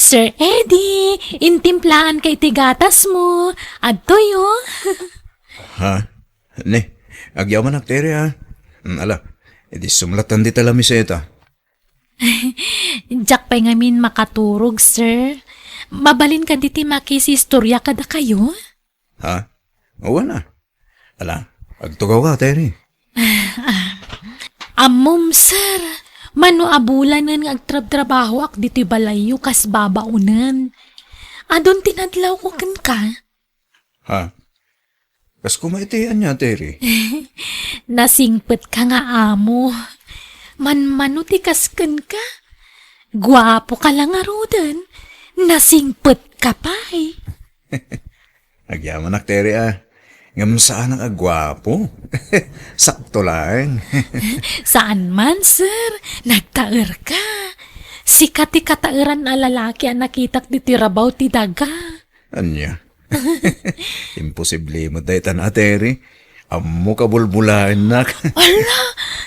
Sir Eddie, intimplaan kay tigatas mo. Adto yo. Ha? Ne, agyaman aktere ha. Ala, edi sumlatan di tala miseta. Jak pa'y ngamin makaturog, sir. Mabalin ka diti makisistorya kada kayo? Ha? Oo na. Ala, agtugaw ka, Terry. Amom, sir. Mano abulan nga agtrab-trabaho ak diti balayo kas babaunan. Adon tinadlaw ko kan ka. Ha? Kas kumaitian niya, Terry. Nasingpet ka nga amo. Man-mano ti kasken ka. Gwapo ka lang arudan. Nasingpet ka pa eh. Agyaman aktere ah. Ngam saan ang agwapo? Sakto lang. Saan man, sir? Nagtaer ka. Sikat ti katairan na lalaki ang nakitak di tirabaw ti daga. Anya? Imposible mo dahi tan ateri. Amo ka bulbulaan nak. Ala,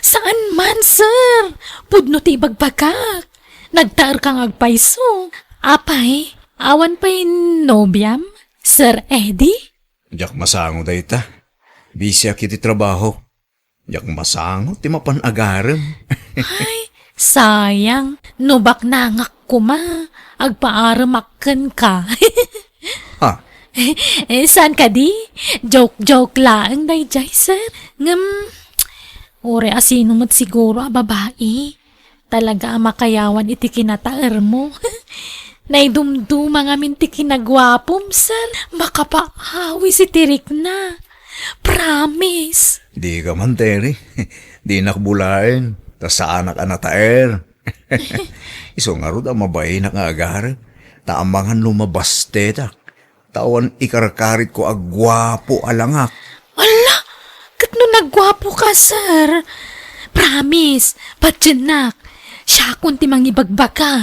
saan man, sir? Pudno ti bagbagak. Nagtaer kang agpaiso. Apay, awan pa'y nobyam? Sir Eddie? Diyak masango dahi ta. Bisya kiti trabaho. Diyak masango ti mapanagaram. Ay, sayang. Nubak nangak ko ma. Agpaaramakken ka. Ha? Saan ka di? Joke-joke lang, dayjay, sir. Ore asino mo't siguro a babae. Talaga makayawan iti kinataer mo. Naidumduma nga minti kinagwapom, sir. Makapahawi si Tirik na. Promise. Di ka man, Terry. Di nakbulain. Ta saan ka nataer. Iso nga ro ang mabay na nga agar. Taamangan lumabas tetak. Tawan ikarakarit ko agwapo alangak. Ala, kat no nagwapo ka, sir. Promise, patyanak. Siya kunti mangibagbag ka.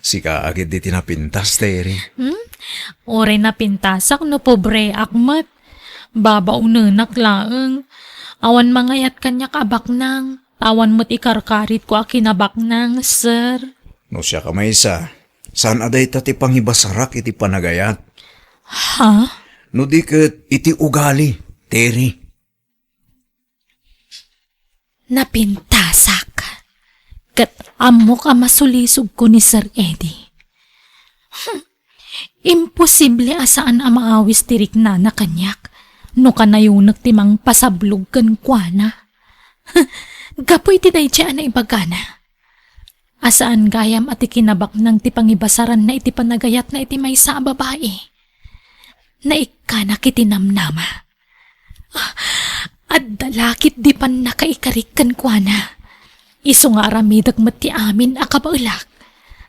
Sika agad di tinapintas, Terry. Ore na pintasak no pobre akmat. Babaunanak laeng. Awan mangayat kanya kabaknang. Tawan mo't ikarkarit ko akinabaknang, sir. No siya kamaysa. Saan aday tati pangibasarak iti panagayat? Ha? No di kat iti ugali, Terry. Napintasak. Kat amo ka masulisog ko ni Sir Eddie. Imposible asaan ang maawis tirik na kanyak. No kanayunak timang pasablog kan kuana. Gapoy ti day na ibagana. Asaan gayam at ikinabak ng tipangibasaran na iti panagayat na iti may sa babae. Na ikanak itinamnama. At dalakit di pan nakaikarikan kuana. Iso nga aramidag mati amin akabaulak.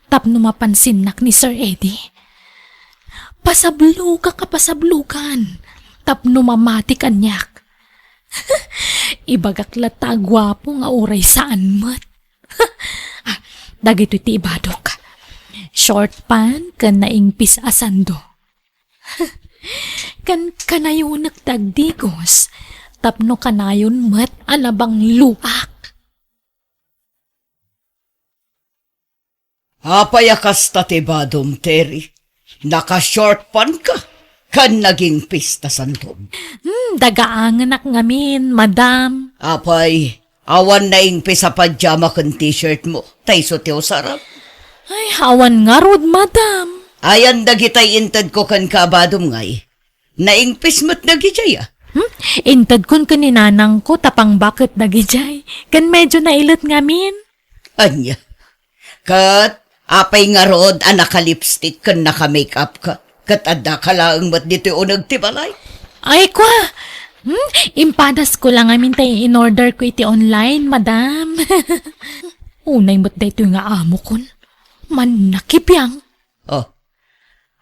Tapno mapansin ni Sir Eddie. Pasabluga ka pasablugan. Tapno mamati kanyak. Ibagak gwapo nga oray saan mat. Dagito iti ibadok. Short pan kan naingpis asando. Kan kanayunak dagdigos. Tapno kanayon mat alabang luak. Apayakas tatibadom, Terry. Naka-short pan ka. Kan naging pista santom. Dagaangan ak ngamin, madam. Apay, awan na ing pisa pajama kan t-shirt mo. Tayso tiyo sarap. Ay, awan nga rod, madam. Ayan dagitay intad ko kan kabadom ngay. Naingpis mo't nagijaya. Intad kun kaninanang ko tapang bakit dagijay. Kan medyo nailot ngamin. Anya. Kat, apay nga rod naka-lipstick kan naka-makeup ka. Kat adda ka lang mat dito unag tibalay. Ay, kwa. Impadas ko lang amin tayo in-order ko iti online, madam. Unay mo't dito nga amo kon. Man nakipyang. Oh.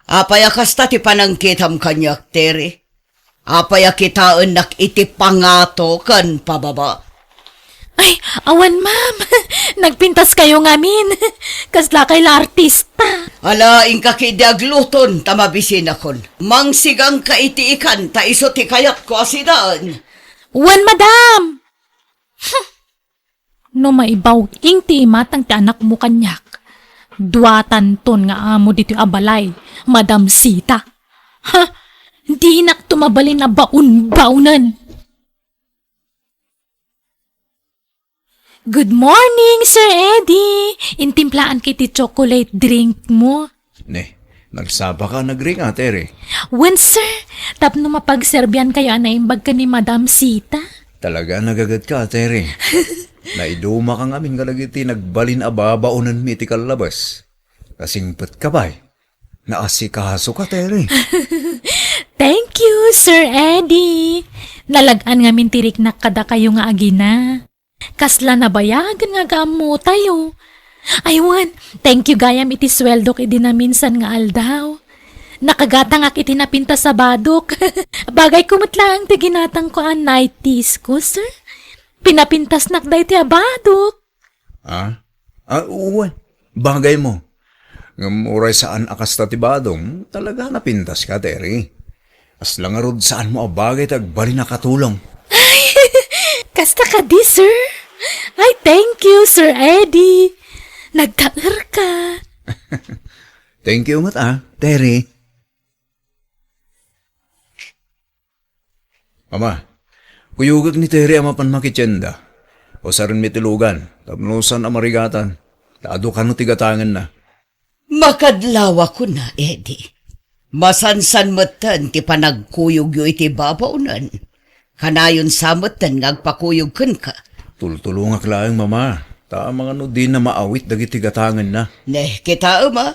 Apaya kasta ti panangkitam kanyak, Terry. Apaya kitaan nak iti pangato kan pababa. Ay, awan ma'am. Nagpintas kayo ngamin. Kasla kay la artista. Ala, inka kidiagluton tamabisin akon. Mangsigang ka iti ikan, ta iso ti kayat ko asidaan. Wan, madam. No maibaw ing ti imatang ti anak mo kanyak. Duatan ton nga amo dito abalay, Madam Sita. Ha? Di nak tumabalin na baun-baunan. Good morning, Sir Eddie. Intimplaan kiti chocolate drink mo. Ne, nagsaba ka nagring Tere. When, sir, tapno mapagserbyan kayo anaimbag ka ni Madam Sita. Talaga nagagat ka, Tere. Naiduma kang amin kalagiti nagbalin ababaunan mi iti kalabas. Kasingpet ka ba'y? Naasikaso ka, Tere. Thank you, Sir Eddie. Nalagaan nga mintirik na kada kayo nga agina. Kasla na bayagan nga gamo tayo. Aywan, thank you gayam iti sweldo kiti na minsan nga aldaw. Nakagata nga kiti napinta sa badok. Bagay kumutlang ti ginatang ko ang nighties ko, sir. Pinapintas nakday ti abadok. Uwan. Bagay mo. Ngamuray saan akas ta ti badong, talaga napintas ka, Tere. As lang arod saan mo abagay tagbali na katulong. Kasta ka di, sir. Ay, thank you, Sir Eddie. Nagtaer ka. Thank you nga Tere. Ama, kuyugag ni Tere ama pan makitsenda. O sa rin mitilugan, tapnusan amarigatan. Taado ka no tigatangan na. Makadlawa ko na, Eddie. Masansan matan ti panagkuyog yu iti babaunan. Kanayon samatan ngagpakuyog kan ka. Tultulungak laang mama. Ta mga no di na maawit dagiti gatangan na. Neh, kita ama.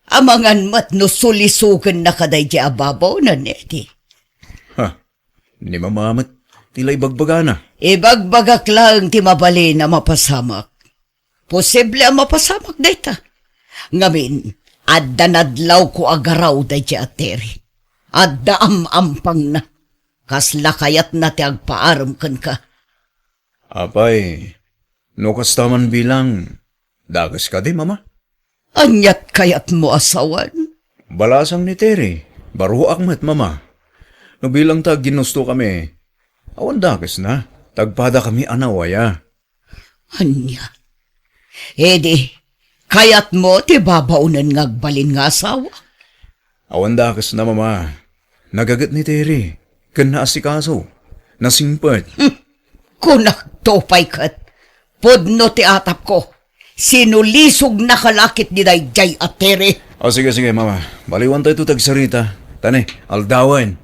Amangan mat no sulisugan na kaday di ababaunan, Eddie. Ha, ni mamamat. Tila ibagbaga na. Ibagbagak lang ti mabali na mapasamak. Posible ang mapasamak dayta. Ngamin, adda nadlaw ko agaraw day di ateri. Adda ampang na. Kasla kayat na ti agpaaram kan ka. Apay, no kastaman bilang, dagas ka di mama. Anyat kayat mo asawan. Balasang ni Tere, baruak met mama. No bilang tag ginusto kami, awan dagas na, tagpada kami anawaya. Anya. Edi, kayat mo ti babaunan ngagbalin nga asawa. Awan dagas na mama, nagagat ni Tere, kan naasikaso, nasingpet. Kunak topay kat, podno ti atap ko, sinulisog na kalakit ni Dayjay at Tere. O sige, mama, baliwan tayo tagsarita. Tane, aldawan.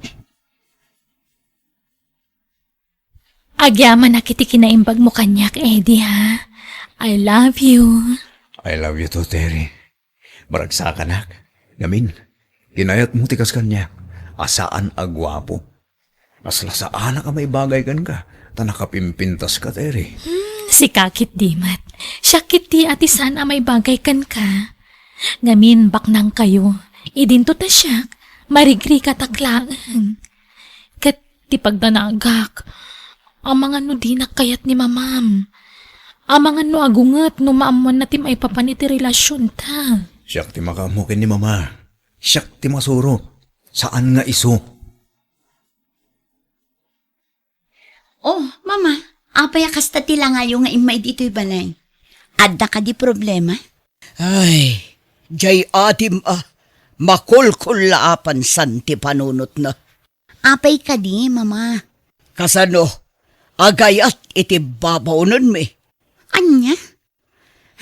Agyaman na kiti kinaimbag mo kanyak, Eddie, ha? I love you. I love you too, Tere. Baragsakan Gamin, ginayat mo tikas kanya, asaan agwapo. Asla saan ka may bagay kan ka, tanakapimpintas ka, Tere. Si kakit dimat. Siya kiti ati sana may bagay kan ka. Ngamin baknang kayo. Idinto ta siya. Marigri ka taklaan. Kat ti pagdanagak. Amangan no di nakayat ni mamam. Amangan no agungat no maamuan na tim ay papaniti relasyon ta. Siyak ti makamukin ni mama. Siyak ti masuro. Saan nga iso? Oh, mama, apaya kasta tila ngayon nga imay dito'y balay. Adda ka di problema? Ay, jay atim makulkul laapan santi panunot na. Apay ka di, mama. Kasano, agayat iti babaunan mi. Anya?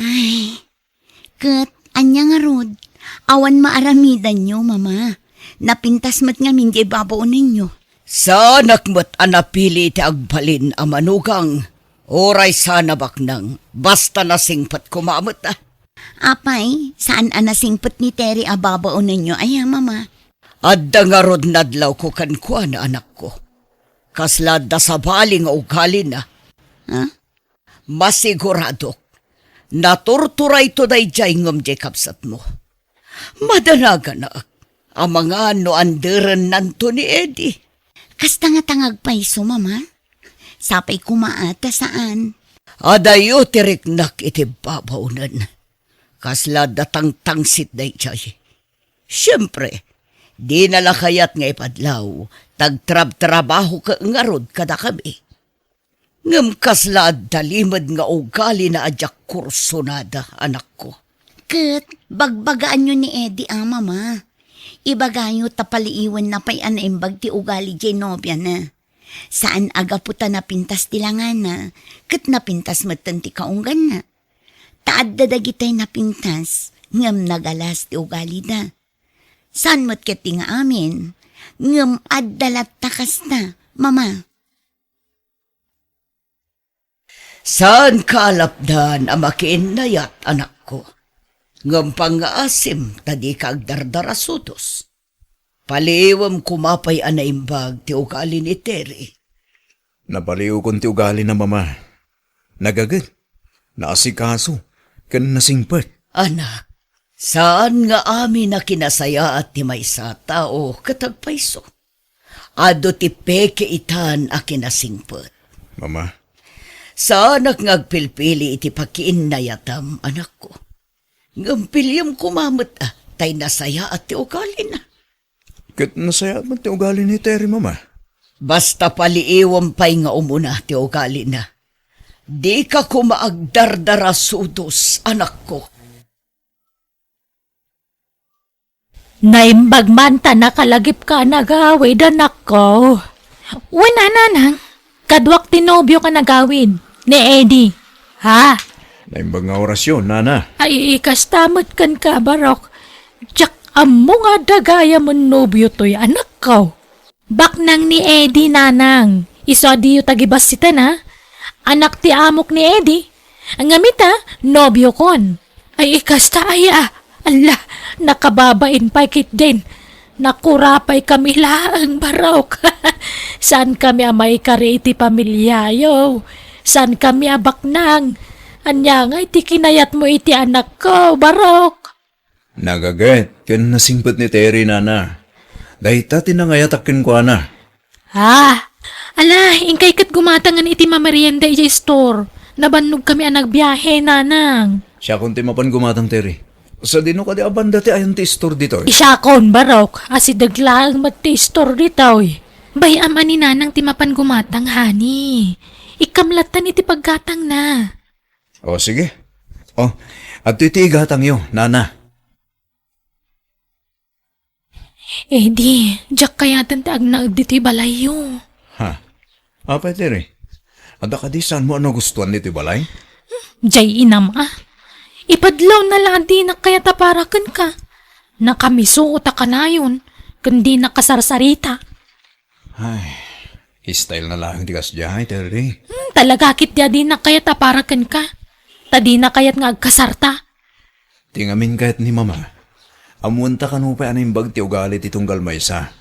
Ay, kat, anya nga rod. Awan maaramidan nyo, mama. Napintas mat nga minjay babaunan ninyo. Sanak mo't anapili ti agbalin a manugang. Oray sana baknang, basta nasingpat kumamot Apay, saan anasingpot ni Terry ababaon ninyo? Ay, mama. Adda nga rod nadlaw ko kankwa na anak ko. Kaslad da sa baling o ugali na. Ha? Masiguradok, naturturay to day jay ngam jay kapsat mo. Madanaga na, ang mga no anderan nanto ni Eddie. Kasta nga tangag paiso, mama. Sapay kumaata saan? Adayo tiriknak iti babaunan. Kasla datang tangsit day jay. Siyempre, di nalakayat nga ipadlaw, tagtrab-trabaho ka ngarod kada kami. Ngam kasla dalimad nga ugali na adyak kurso nada, anak ko. Kat, bagbagaan nyo ni Eddie mama. Ibagayo tapaliiwan na pa'y anaimbag ti ugali jay nobya na. Saan aga puta napintas tilangan na, kat napintas matan ti kaunggan na. Taad dadagitay napintas, ngam nagalas ti ugali da. Saan mo't kati nga amin, ngam addalat takas na, mama. Saan kalapdan ang makiinayat, anak ko? Ngam pangaasim, tadi kag dardarasutos. Paliwam kumapay anaimbag ti ugali ni Terry. Napaliw kon ti ugali na mama. Nagagad, naasikaso, kan nasingpat. Anak, saan nga amin na kinasaya at ti maysa tao katagpayso? Ado ti peke itan a kinasingpet. Mama, Saan ngagpilpili iti pakiinayatam, anak ko? Ngampilyam kumamot tay nasaya at ti ugali na. kat nasaya man ti ugali ni Terry, mama. Basta paliiwam pa'y nga umuna ti ugali na. Di ka kumaagdardarasudos, anak ko. Naimbag man ta nakalagip ka nagawid, anak ko. Wala nanang, kadwak tinobyo ka nagawid ni Eddie. Ha? Naimbag nga orasyon, nana. Ay ikastamot kan ka, Barok. Tsak amo nga dagaya mo nobyo to'y anak ko. Baknang ni Eddie, nanang. Iso diyo tagibas sita na. Anak ti amok ni Eddie. Ang ngamita, nobyo kon. Ay ikasta aya. Ala, nakababain pa kit din. Nakurapay kami laang, Barok. Saan kami amay kari iti pamilyayo? Saan kami abaknang? Anya nga iti kinayat mo iti anak ko, Barok. Nagagat, kan nasingpat ni Terry, nana. Dahita tinangayatakin ko, ana. Ha? Ala, ingkay kat gumatangan iti mamerienda iti store. Nabannog kami ang nagbiyahe, nanang. Siya kung timapan gumatang, Terry. Sa dino ka di abanda ti ayan ti store dito. Isyakon, Barok. Asidaglaang magti store dito. Bayam ani nanang timapan gumatang, hani. Ikamlatan iti paggatang na. O, sige. O, at iti igatang yo, nana. Di, jak kaya tantag na diti balayo. Ha? Apa, Terry? Ada ka di saan mo ano gustuhan nito balay? Jay inam Ipadlaw na lang di na kaya taparakan ka. Nakamiso ta ka na yun, kundi nakasarsarita. Ay, style na lang di kasya, Terry. Talaga kit di na kaya taparakan ka. Tadi na kaya't nga agkasarta. Tingamin kahit ni mama. Amunta ka nupay anong bag ti ugalit itong galmaysa.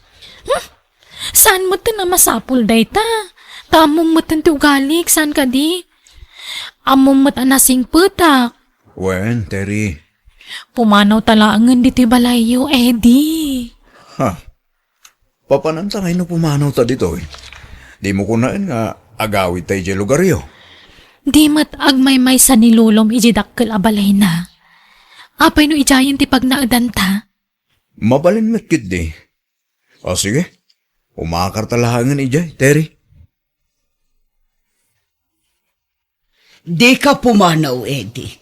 Saan mo ta na masapul day ta? Tamong mo ti ugalik, saan ka di? Among mo ta nasing putak. Wen, Terry. Pumanaw talangan diti balayo, Eddie. Ha? Papananta kayo na pumanaw ta dito eh. Di mo kunain nga agawit tayo dyan lugar yo. Di mat agmay-may sa nilulom ijidakkel abalay na. Apay no ijayan ti pagnaadan ta. Mabalin matkit di. O sige, umakar talahangan ijay, Terry. Di ka pumanaw, Eddie.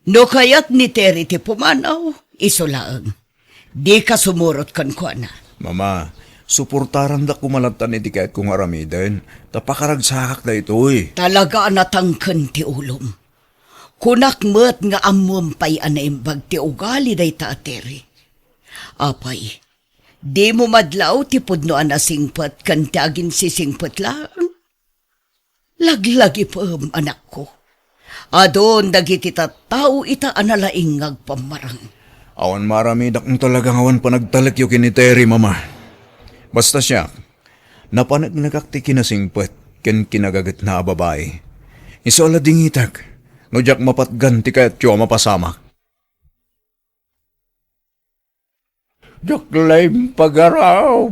No kaya't ni Terry ti pumanaw, isolaang. Di ka sumurot kan ko na. Mama, suportaran da kumalatan iti kahit kung aramiden. Tapakaragsakak na ito eh. Talaga natangken ti ulom. Kunak met nga amom pay anaimbag ti ugali day ta, Terry. Apay, di mo madlaw ti pudno na singpat kan ti agin si singpat lang. Laglagi pa anak ko. Adon dagiti tao ita analaing ngagpamarang. Awan marami dakong talagang awan pa nagtalik yung kiniteri, mama. Basta siya, napanagnagakti kinasingpet, ken kinagagat na babae. Iso ala dingitag, no jak mapatgan ti kaya't yo mapasamak. Jak laim pagaraw,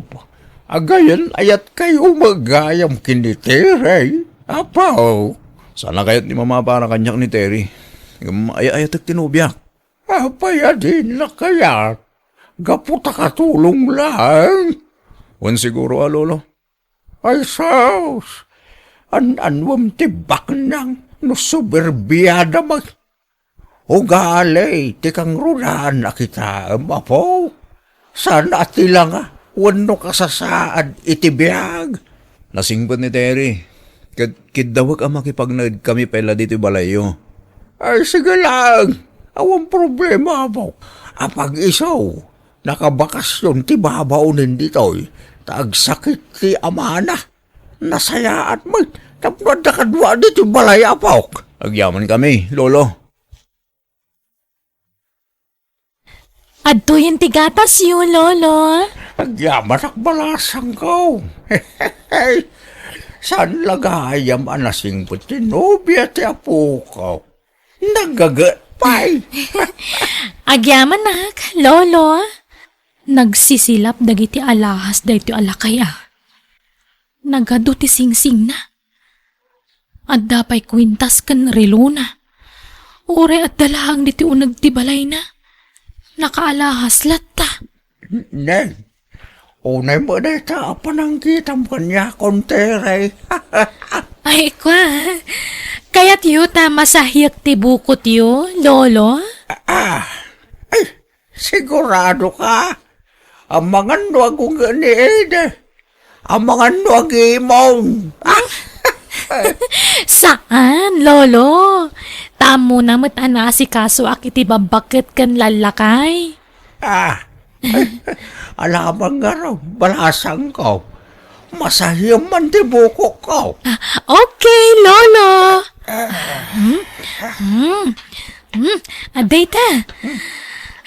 agayan ayat kayo magayam kiniteri. Apaw, sana kaya't ni mama para kanyak ni Terry. Ayat at tinubyak. Apaya din na kaya. Gaputa katulong lang. Wan siguro, lolo. Ay, saus. Anwam tibak nang no suberbiyada mag. Ugali, tikang runan na kita, mapo. Sana at tila nga, wano kasasaad itibiyag. Nasingbat ni Terry. Kidawag ang makipagnaid kami pala dito balayo. Ay, sige lang. Awang problema mo. Apag isaw, nakabakasyon ti babaunin dito'y. Tagsakit ti amana. Nasayaan mo. Tapos nakadwa dito balay apok. Agyaman kami, lolo. Adto yung tigatas yun, lolo. Agyaman ak balasang ko. Saan lagayam anasing po tinobya ti apo ko? Nagagat pa'y. Agyaman nak, lolo. Nagsisilap dagiti alahas dahito alakaya. Nagado ti singsing na. At dapay kwintas kan relo na. Ure at dalahang diti unag ti balay na. Nakaalahas latta. Neng, unay mo na ita apanang kitam kanya kontere. Ay, kwa. Kaya't yu masahyak ti bukot yu, lolo? Ay, sigurado ka. Ang mga nuwag kong ganiid. Ang mga nuwag imong. Saan, lolo? Tamo na matana si kaso akiti babakit kan lalakay. Alamang nga raw, balasang ko. Masahiyang man ti buko ko. Okay, lolo. Aday ta.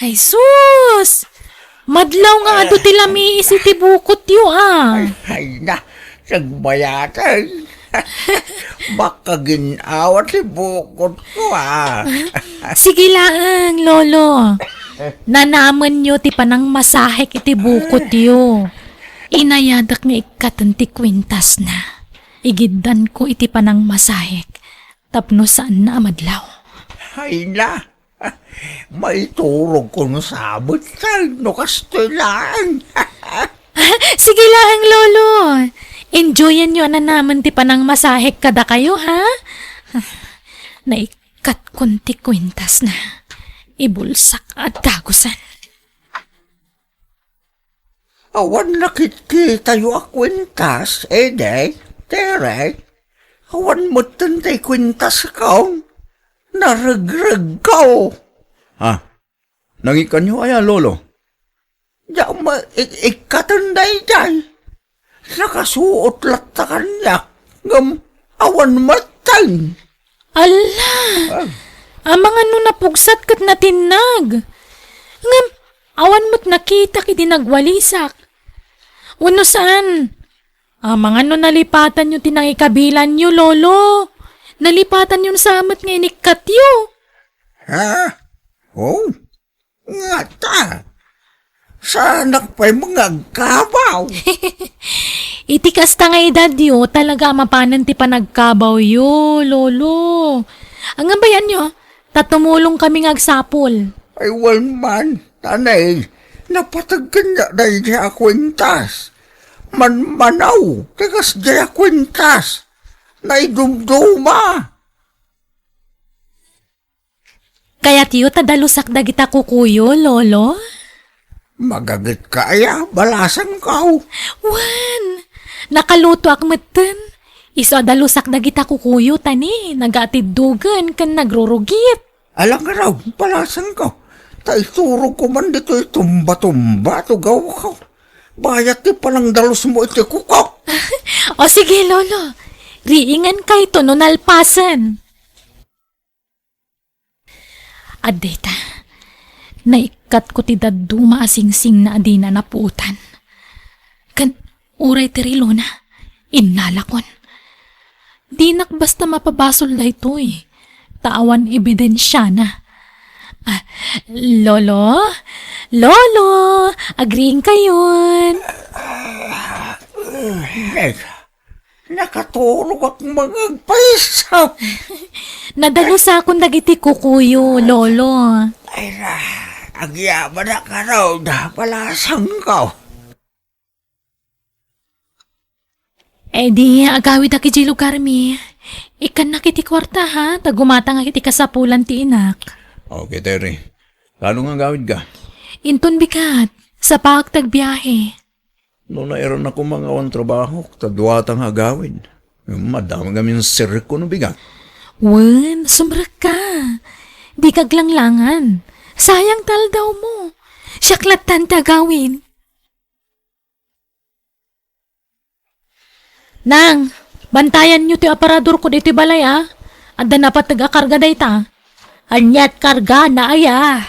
Ay, sus. Madlaw nga ado ti lami isi ti bukot yu Ay na, nagbayatan. Baka ginawat ti bukot ko Sige lang, lolo. Nanaman nyo ti panang masahek iti bukot yu. Inayadak nga ikatan ti kwintas na. Igiddan ko iti panang masahek. Tapno saan na amadlaw. Ay na, may turog ko no sabot no kastoy lang. Sige lang, lolo. Enjoyan nyo na naman ti panang masahek kada kayo, ha? Naikat kunti kwintas na. Ibulsak at dagusan. Awan nakikita yu akwintas, de, tere. Awan mo tantay kwintas ko. Naragrag ko. Nangikan nyo aya, lolo? Diyan ma, ikatanday day. Nakasuot latta kanya. Ngam, awan matay. Ala! Amang ano napugsat kat natinag. Ngam, awan mo't nakita kiti nagwalisak. Wano saan? Amang ano nalipatan nyo tinangikabilan nyo, lolo. Nalipatan yung samat nga inikat yu. Oh, nga ta. Sanak pa'y mga gabaw. Iti kasta nga edad yu, talaga mapanan ti panagkabaw yu, lolo. Ang bayan nyo, tatumulong kami ngagsapol. Ay, man, tanay, napatagkan niya dahil niya kwintas. Manaw, tigas niya kwintas. Naidumduma. Kaya tiyo tadalusak dagita kukuyo, lolo? Magagit kaya, balasan ka. Wan, nakaluto ak meten. Iso dalusak dagita kukuyo tani, nagatiddugan kan nagrurugit. Alang ka raw, balasan ka. Taiturog ko man dito tumba-tumba, tugaw ka. Bayat ti palang dalos mo iti kukok. O sige, lolo. Riingan kay to no nalpasan. Adeta, naikat ko ti daduma asing-sing na adina na puutan. Kan uray tirilo na, inalakon. Dinak basta mapabasol da ito Tawan ebidensya na. Lolo? Lolo! Agreeing kayon. Nakatulog at mga paisa. Nadalo sa akong dagiti kukuyo, lolo. Ay na, agyaman na ka raw na palasang ka. Di agawid aki di lugar mi. Ikan na kiti kwarta ha, tagumata nga kiti kasapulan ti inak. Okay, Terry. Kano nga gawid ka? Inton bikat, sa pagtagbiyahe. No nairon ako mga awan trabaho, tadwata nga gawid. Madami kami yung sirik ko no bigat. Wen, sumra ka. Di kaglanglangan. Sayang tal daw mo. Siyaklatan tagawin. Nang, bantayan nyo ti aparador ko dito balay Adda na patag-akarga day ta. Anyat karga na aya.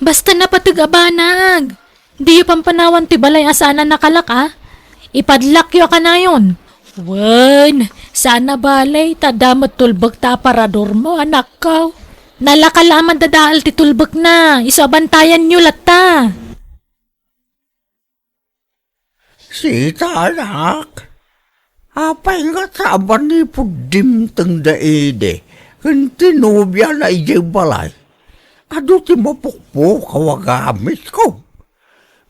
Basta na patag-abanag. Di yung pampanawan ti balay sana nakalak Ipadlak yo ka na yun. Wen, sana balay tadamat tulbag ta aparador mo anak ka. Nalakalaman dadaal ti tulbag na. Isabantayan nyo lata. Sita, anak. Apay nga saban ni pudim tang daide. Kan tinubya na ijay balay. Ado ti mapukpo kawagamit ko.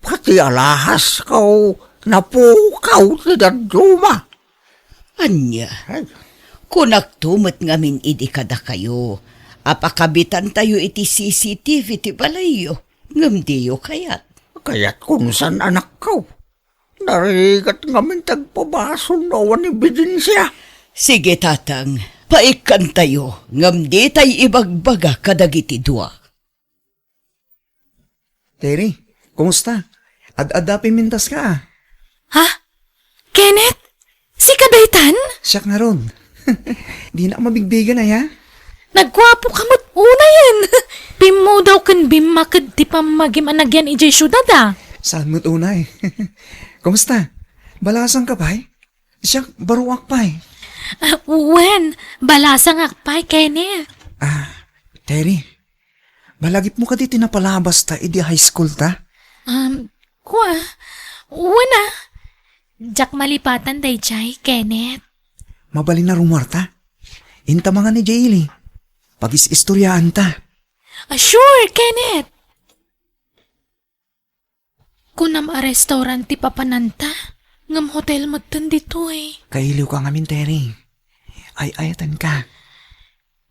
Pati alahas ko napukaw ti daduma. Anya, Ay, kunak tumat ngamin idi kada kayo. Apakabitan tayo iti CCTV ti balayo. Ngam diyo kayat. kaya't kung san anak ko. Narigat ngamin tagpabaso na wan ebidensya. Sige tatang, paikan tayo. Ngam di tayo ibagbaga kadagiti dua. Terry, kumusta? Ad-ada pimintas ka. Ha? Kenneth? Si Kadaytan? Siyak na ron. Di na mabigbigan na ya. Nagwapo ka mo't una yan. Bimo daw kan bimakad di pa magim anagyan ijay syudad Saan mo't unay? Kumusta? Balasan ka pa Siyak baruak pa Wen, balasang akpay, Kenneth. Terry, balagip mo ka di tinapalabas ta idi high school ta? Kwa, wana. Jak malipatan day jay, Kenneth. Mabali na rumarta. Inta mga ni Jaylee. Pagis-istoryaan ta. Sure, Kenneth. Kunam a restaurant ti papananta. Ngam hotel mo dito Kailiw ka ngamin, Terry. Ay, ayatan ka.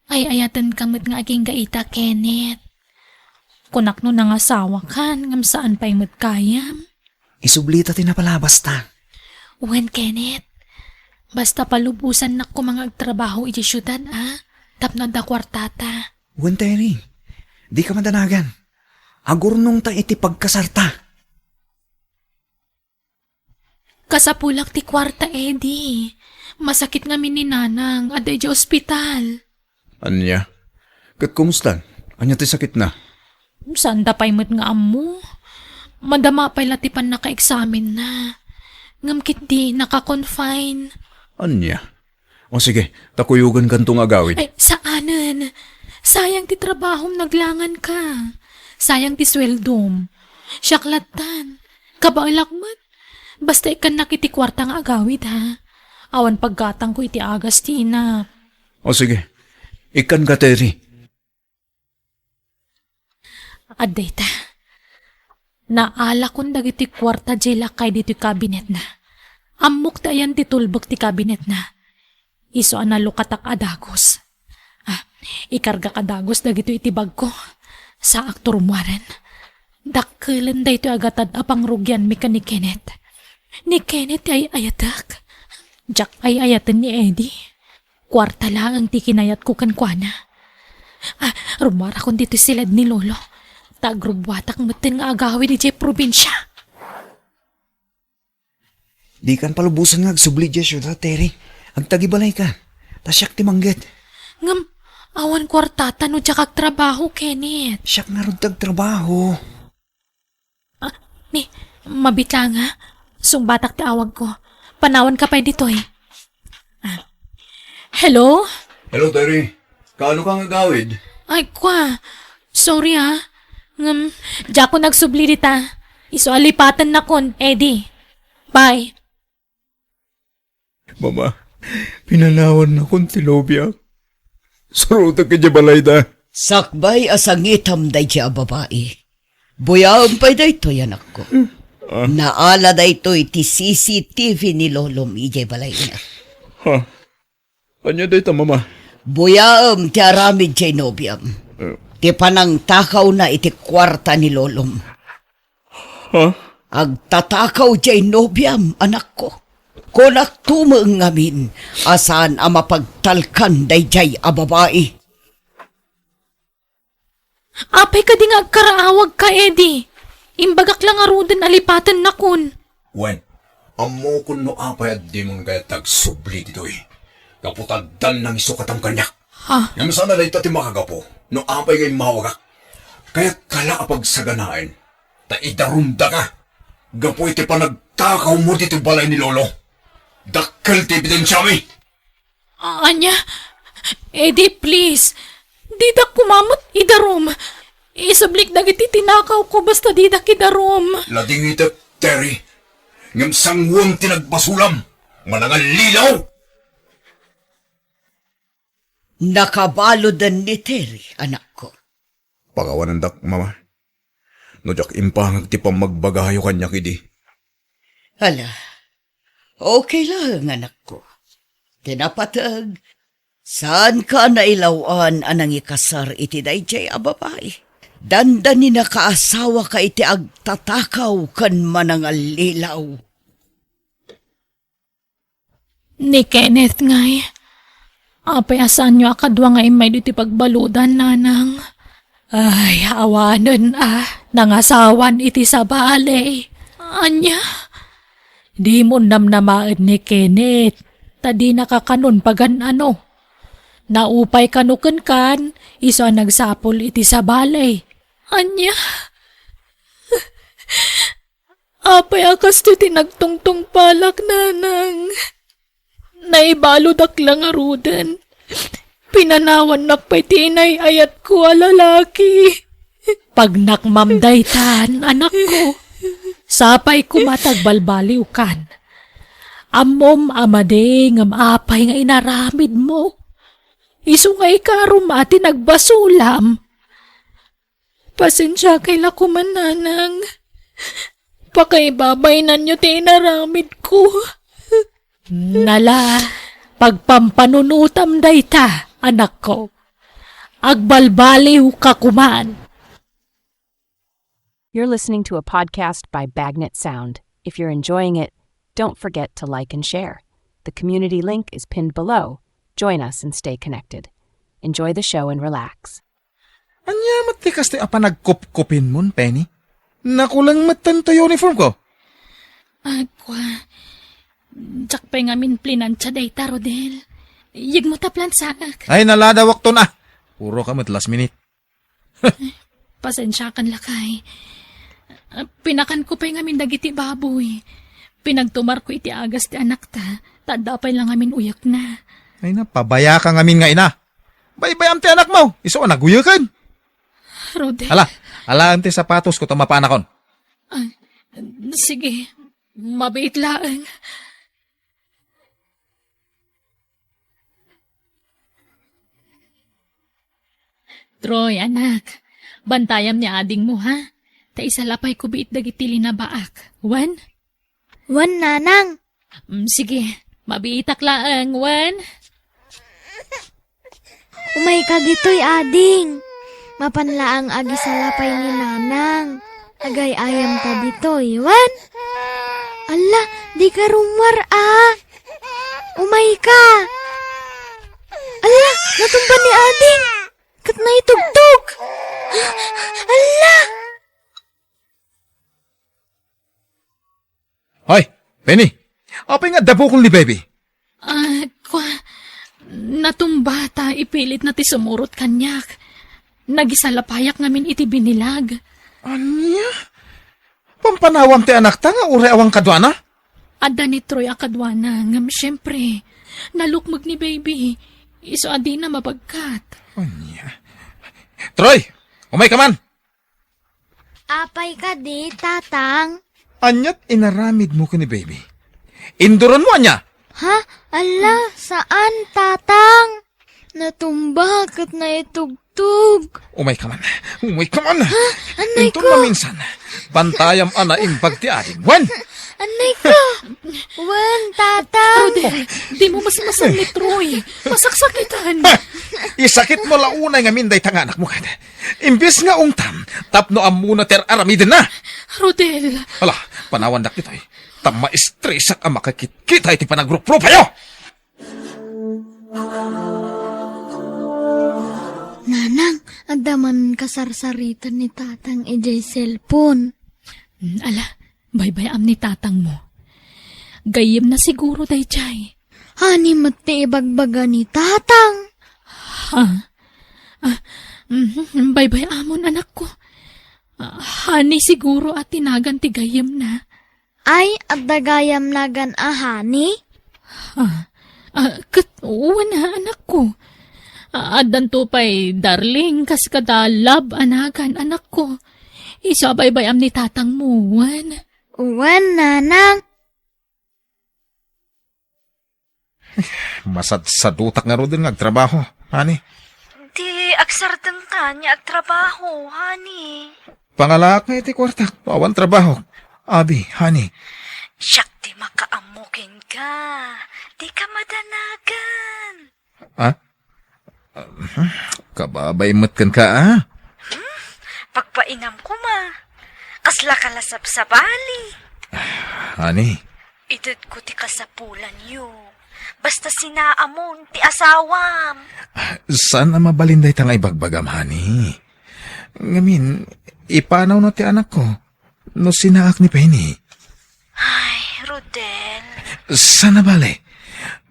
Ay ayatan kamot nga aging gaita, Kenneth. Kunak no nangasawa kan, ngam saan pa'y kayam. Isublita tinapalabas ta. Wen, Kenneth. Basta palubusan na ko mga agtrabaho iti syudad, Tapno da kwartata. Wen, Terry. Di ka madanagan. Agurnong ta iti pagkasarta. Kasapulak ti kwarta, Eddie. Masakit nga ni nanang, aday di ospital. Anya? Kat kumusta? Anya ti sakit na? Saan da pa'y nga amo? Madama pa'y latipan na ka-examen na. Ngamkit di naka-confine. Anya? O sige, takuyugan kantong agawid. Ay, saanan? Sayang ti trabahom naglangan ka. Sayang ti sweldom. Syaklatan. Kabailakmat. Basta ikan nakiti kwarta nga agawid, Awan paggatang ko iti agas ti ina. O sige, ikan ka, Terry. Adeta. Naala kong dagiti kwarta jela kay dito kabinet na. Amok tayan ti tulbok ti kabinet na. Iso analukatak adagos. Ikarga kadagos dagito iti bag ko. Sa aktor muaren. Dakkelan da ito agatad apang rugyan mi ka ni Kenneth. Ni Kenneth ay ayatak. Jack ay ayatan ni Eddie. Kwarta lang ang tikinayat ko kankwana. Rumara kong dito silad ni Lolo. Tagrubwatak matin nga agawin ni Jay probinsya. Di kan palubusan nga agsubli dya siya, Terry. Agtagibalay ka. Tasyak ti manggit. Ngam, awan kwartata no dya trabaho, Kenneth. Siyak nga ron tagtrabaho. Ni, mabitla nga. Sungbatak ti awag ko. Panawan ka pa dito Hello? Hello, Terry. Kaano kang agawid? Ay, kwa. Sorry Ngam, dya ko nagsubli dita. Iso alipatan na kon, Eddie. Bye. Mama, pinanawan na kong tilobya. Suruta ka dya balay da. Sakbay asangitam day siya babae. Buyaon pa'y day to yan ako. Naala day to iti CCTV ni Lolo Mijay balay na. Anya day ta, mama? Buyaom ti aramid siya nobyam. Ti panang takaw na iti kwarta ni Lolom. Agtatakaw jay nobyam, anak ko. Kunak tumeng ngamin, asan ang mapagtalkan day jay a babae. Apay ka di nga agkaraawag ka, Eddie. Imbagak lang arudan alipatan na kun. Wen, amo kun no apay at di mong kaya tagsubli dito eh. Kaputagdan ng isukatam kanyak. Ha? Yang sana na ito ti makagapo, no apay ngay mawagak. Kaya kala apag saganain, ta idarumda ka. Gapo iti pa nagtakaw mo dito balay ni Lolo. Dakkel ti ebidensya mi. Anya? Eddie, please. Di da kumamot idarom. Isablik dagiti tinakaw ko basta di da kidarom. Lading ito, Terry. Ngam sangwang tinagbasulam. Manangal lilaw. Nakabalo dan ni Terry, anak ko. Pagawanan dak, mama. No jak impangag ti pamagbagayo kanya kidi. Hala, okay lang, anak ko. Tinapatag, saan ka nailawan anang ikasar iti dayjay a babae? Dandan ni nakaasawa ka iti agtatakaw kan manangal lilaw. Ni Kenneth ngay. Apay asan nyo akadwa nga imay diti pagbaludan, nanang. Ay, awanon nangasawan iti sa balay. Anya? Di mo namnamaad ni Kenneth. Tadi nakakanon pagan ano. Naupay kanukan kan, iso nagsapol iti sa balay. Anya? Apay akas ti tinagtungtong palak, nanang. Naibaludak lang arudan. Pinanawan nakpay tinay ayat ko alalaki. Pag nakmamday tan, anak ko, sapay kumatag balbaliw kan. Amom amade ngam apay nga inaramid mo. Isungay ka rumati nagbasulam. Pasensya kay lakuman, nanang. Pakaibabay na nyo ti inaramid ko. Nala, pagpampanunutam dayta, anak ko. Agbalbaliw ka kuman. You're listening to a podcast by Bagnet Sound. If you're enjoying it, don't forget to like and share. The community link is pinned below. Join us and stay connected. Enjoy the show and relax. Anya matikas ti apa nagkup-kupin mon, Penny? Nakulang matan to uniform ko. Agwa, jakpay ngamin plinansya dayta, Rodel. Yig mo taplan saak. Ay naladawak to na. Puro ka last minute. Pasensya kan lakay. Pinakan ko pa'y ngamin dagiti baboy. Pinagtumar ko iti agas ti anak ta. Tadapay lang ngamin uyak na. Ay napabaya ka ngamin nga ina. Baybayam ti anak mo. Iso naguyakan. Rodel. Alaan ti sapatos ko tamapanakon. Sige, mabait lang. Troy, anak. Bantayam niya ading mo, ha? Ta isalapay ko biit dagiti linabaak. Wan? Wan, nanang. Sige, mabiitak laang, Wan. Umay ka gito'y ading. Mapanlaang agi sa lapay ni nanang. Agay ayam ka dito'y, Wan. Ala, di ka rumar Umay ka. Ala, natumba ni ading. Kat na itugtog. Ala. Hoy, Penny. Apay nga dabo kong li baby. Natumba ta, ipilit na ti sumurot kanyak. Nagisalapayak ngamin iti binilag. Anya? Pampanawam ti anak ta nga ure awang kadwana? Adda ni Troy akadwana, ngam syempre. Nalukmag ni baby. Iso adi na mabagkat. Anya? Troy, umay ka man. Apay ka di, tatang. Anyat inaramid mo ka ni baby. Induran mo anya. Ha? Ala, saan, tatang? Natumba kat na itugtog. Umay ka man. Umay ka man. Anay Ito ko. na minsan. Bantayam ana imbag ti ating. Wan! Anay ko. Wan, tatang. Rodel, di mo masamasan ni Troy. Masaksakitan. Isakit mo launay nga minday tang anak mo kada. Imbes nga ungtam, tapno amuna ter aramiden na. Rodel, Ala, panawan dak ito eh. Tama estresak ang makakit-kita iti panagrup-rup ayo! Nanang, adaman kasarsaritan ni tatang ijay cellphone. ala, baybayam ni tatang mo. Gayem na siguro day chay. Hani mati ibagbaga ni tatang. Ha? Baybayamon anak ko. Hani siguro at tinagan ti gayem na. Ay, at dagayam nagan ahani? Kat, na anak ko. Adan to pa'y darling, kas kada love anagan anak ko. Isa baybayam ni tatang mo, wan. Uwan, nanang. Masad-sadutak nga ro din nga trabaho, hani. Di agsartang ka niya ag trabaho, honey. Pangalak nga iti kwartak, awan trabaho. Abi, hani. Siyak di makaamukin ka. Di ka madanagan. Ha? Kababay matkan ka, ah? Pagpainam ko ma. Kasla kalasap sa bali. Hani. Idod ko ti kasapulan yu. Basta sinaamon ti asawam. Saan na mabalinday tanga ibagbagam, hani? Ngamin, ipanaw na ti anak ko. No sinaak ni Penny. Ay, Rodel. Saan na bale?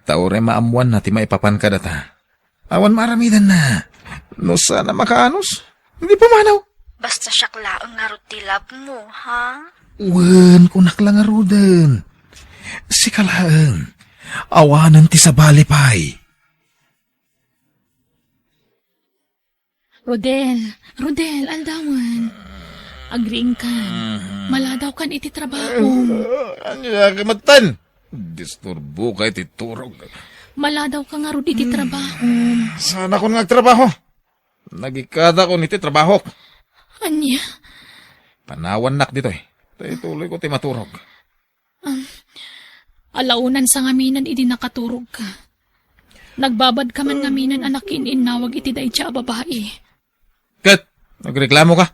Taure maamuan na ti maipapan ka data. Awan maramidan na. No sana makaanos? Hindi pumanaw. Basta siyak laang nga rutilab mo, ha? Wen, kunak lang arudan. Si kalaang. Awanan ti sa balipay. Rodel, aldawan. Agring ka. Maladaw kan iti trabaho. Anya kamatan? Disturbo kay ti turog. Maladaw ka nga ro iti trabaho. Sana ko nagtrabaho. Nagikada ko niti trabaho. Anya, Panawan nak dito eh. Tuloy ko ti maturog. alaunan sa ngaminan iti nakaturog ka. Nagbabad ka man ngaminan anak inawag iti day siya babae. Kat, nagreklamo ka?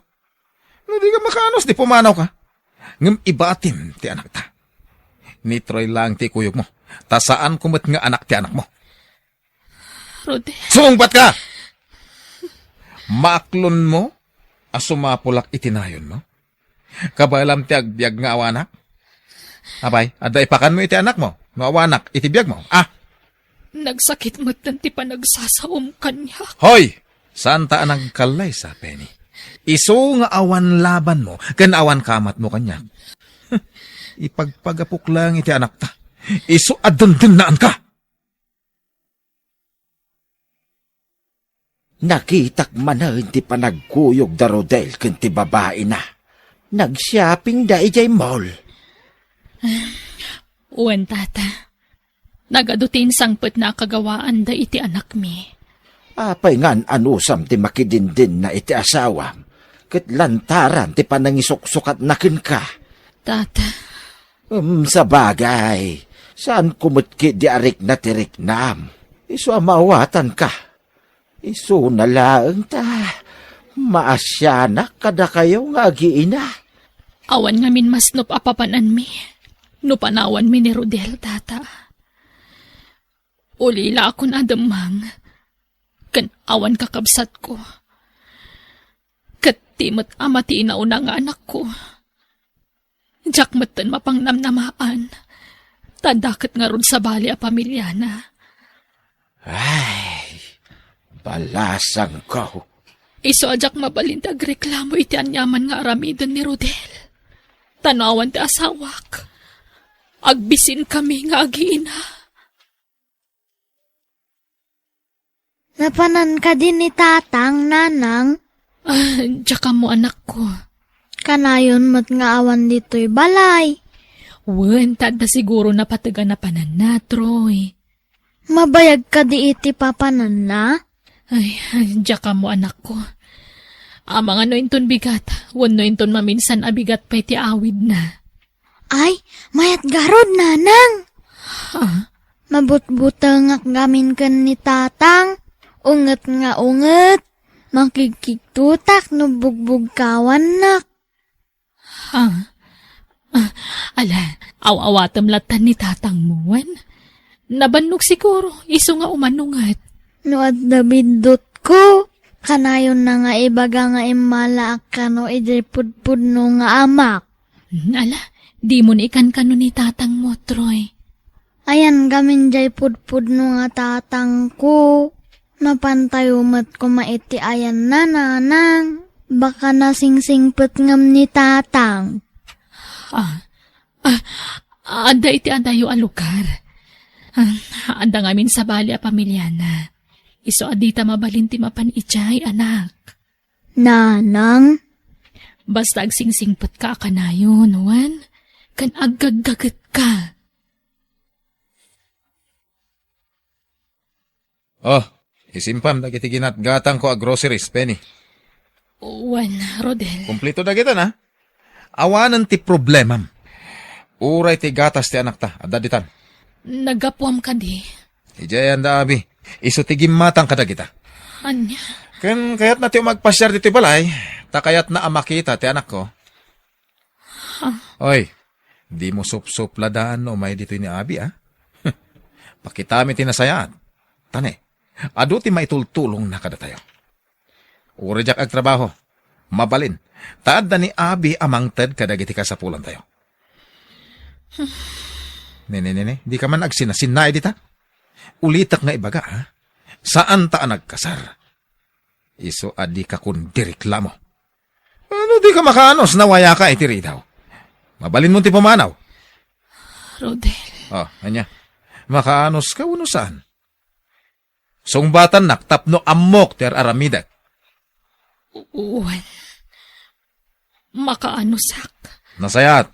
Hindi ka makaanos, di pumanaw ka. Ngam ibatim ti anak ta. Ni Troy lang ti kuyog mo. Ta saan kumat nga anak ti anak mo? Rodel, Sumungbat ka! Maaklon mo, asumapulak itinayon mo? Kabalam ti agbyag nga awanak? Abay, aday pakan mo iti anak mo. No awanak, itibiyag mo. Ah, nagsakit mo't ti panagsasaom kanya. hoy! Saan taan ang kalay sa Penny? Iso nga awan laban mo, kan awan kamat mo kanya. Ipagpagapok lang iti anak ta. Iso adundunaan ka. Nakitak man na hindi pa nagkuyog da Rodel kanti babae na. Nag-shopping da ijay mall. Uwan tata, nagadutin sangpet na kagawaan da iti anak mi. Apay ngan anusam ti makidindin na iti asawa. Ket lantaran ti panangisuksukat na kin ka. Tata, Sa bagay, saan kumutki di arik na tirik nam? Isu amawatan ka. Isu na laeng ta. Maasyanak kada kayo nga agiina. awan nga min mas nup apapanan mi. Nupanawan mi ni Rodel, tata. Ulila akon adamang. Kan awan kakabsat ko. Kat timot amati inauna nga anak ko. Jak matan mapangnamnamaan. Tadakat nga ron sa bali a pamilya na. Ay, balasang ko. Iso ajak mabalintag reklamo iti anyaman nga aramidan ni Rodel. Tanawan ti asawak. Agbisin kami nga agiina. Napanan ka din ni tatang, nanang. Tsaka mo anak ko. Kanayon mat nga awan dito'y balay. Wen, tada siguro napataga na panan na, Troy. Mabayag ka di iti papanan na. Ay, tsaka mo anak ko. Amang ano inton bigat, wano inton maminsan abigat pa iti awid na. Ay, mayat garod, nanang. Mabutbutang gamin kan ni tatang. Unget nga unget. Makikiktutak no bugbog kawan nak. Ala, aw-awatam latan ni tatang muwan. Nabannog siguro, iso nga umanungat. No at nabindot ko. Kanayon na nga ibaga nga imala ka no idipudpud no nga amak. Ala, di mo na ikan kano ni tatang mo, Troy. Ayan gamin jay pudpud no nga tatang ko. Mapantayumat ko maiti ayan na nanang. Baka nasingsingpet ngam ni tatang. Anda iti adayo a lugar. Anda ngamin sa bali a pamilyana. Iso adita mabalin ti mapan ichay, anak. Nanang? Basta agsingsingpet ka kanayon, Juan. Kan agagagat ka. Oh, isimpam dagiti ginatgatang ko a groceries, Penny. Juan, Rodel. Kumplito dagita na. Awanan ti problemam. Uray ti gatas ti anak ta, adaditan. Nagapuam ka di. Ijayan da abi. Iso ti gimatang kadagita. Anya? Ken kayat na ti magpasyar dito balay, takayat na amakita ti anak ko. Oy, di mo sup-supladaan o may dito ni abi, ah? Pakitami ti nasayat. Tane, adu ti maitultulong na kada tayo. Urijak ag trabaho. Mabalin. Taad na ni abi amang ted kadagiti kasapulan tayo. Nene, di ka man agsinasinay dita. Ulitak nga ibaga, ha? Saan ta nagkasar? Iso adi ka kun direklamo. Ano di ka makaanos na waya ka itiri daw? Mabalin mo ti pumanaw. Rodel. Oh, anya. Makaanos ka uno saan? Sungbatan naktapno amok ter aramidak. Juan. Makaanusak. Nasayat.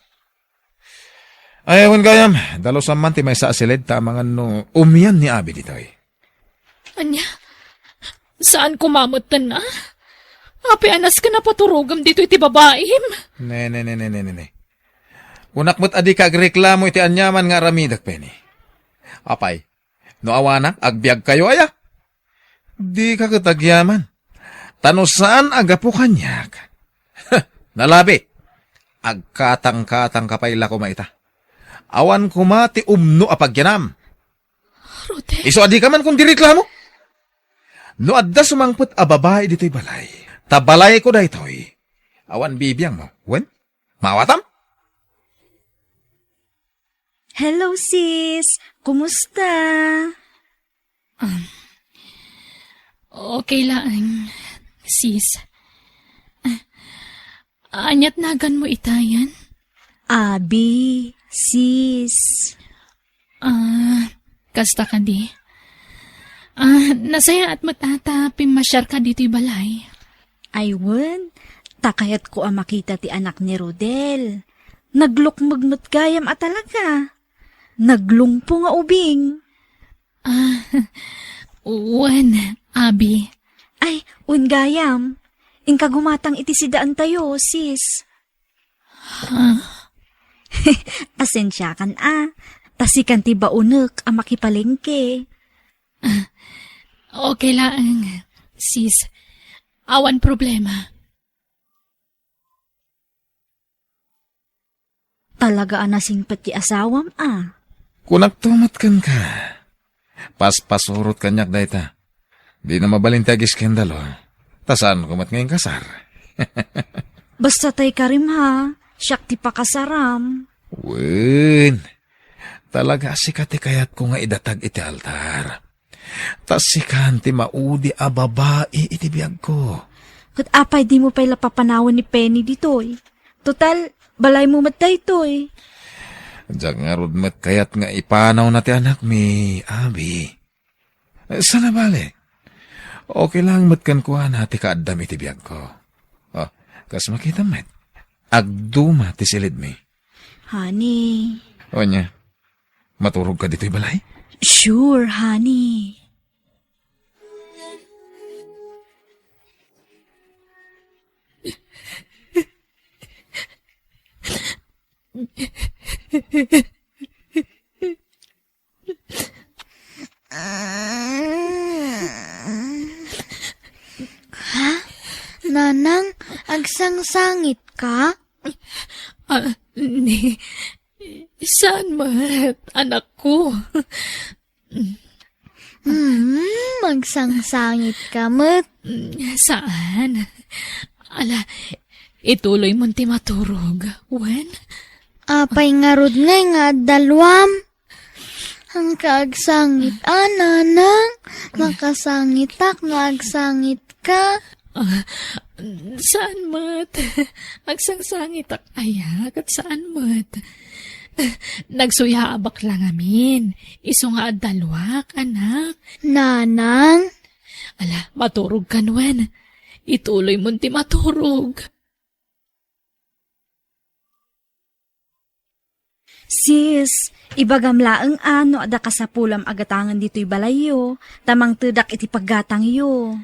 Ayawan gayam, dalo sa man ti may sa asilid tamangan no umiyan ni abi dito eh. Anya? Saan kumamot na? Api anas ka na paturugam dito iti babaim. Ne. Unak mo't adi ka agreklamo iti anyaman nga ramidak, Penny. Apay, no awanak, agbiag kayo aya. Di ka katagyaman. Tano saan agapo kanyak? Nalabi, agkatang-katang kapayla ko maita. Awan kumati umno apagyanam. Rodel. Iso adi ka man kung direklamo. No adda sumangput a babae dito'y balay. Tabalay ko daytoy. Awan bibiyang mo. Wen? Mawatam? Hello, sis. Kumusta? Okay lang, sis. Anyat nagan mo itayan? Abi, sis. Kasta ka di. Nasaya at matata pimasyar ka dito'y balay. Aywan, takayat ko ang makita ti anak ni Rodel. Naglukmagnot gayam at talaga. Naglungpo nga ubing. Juan, abi. Ay, gayam. Ingka gumatang iti sidaan tayo, sis. Asensya kan tasikan ti baunek ang makipalengke. Okay lang, sis. Awan problema. Talaga anasingpet ti asawam Kunak tumat kan ka. Paspasurot kanyak dayta. Di na mabalintag iskendalo. Tasaan kumat ngayong kasar. Basta tay karim ha. Siyak ti pakasaram. Wen. Talaga sikati kayat ko nga idatag iti altar. Tas sikan ti maudi a babae iti biyag ko. Kat apay di mo pa'y lapapanawan ni Penny ditoy. Total, balay mo matay toy. Diyak nga rudmet kayat nga ipanaw na ti anak mi, abi. Sana bale. Okay lang matkan kuha na ti kaadam iti biyag ko. Oh, kas makita met. Agduma ti silid mi. Honey. O niya, maturog ka dito'y balay? Sure, honey. Nanang, agsangsangit ka? Saan mat, anak ko? Magsangsangit ka, mat. Saan? Ala, ituloy mo ti maturog. Wen? Apay nga rod ngay nga dalwam. Ang kaagsangit, nanang. Makasangitak no agsangit ka. Saan mat? Agsangsangit ak ayak at saan mat? Nagsuyaabak lang amin. Iso nga dalwak, anak. Nanang, Ala, maturog ka nwen. Ituloy mo ti maturog. Sis, ibagamlaang ano ada kasapulam agatangan dito'y balayo, tamang tedak iti paggatang iyo.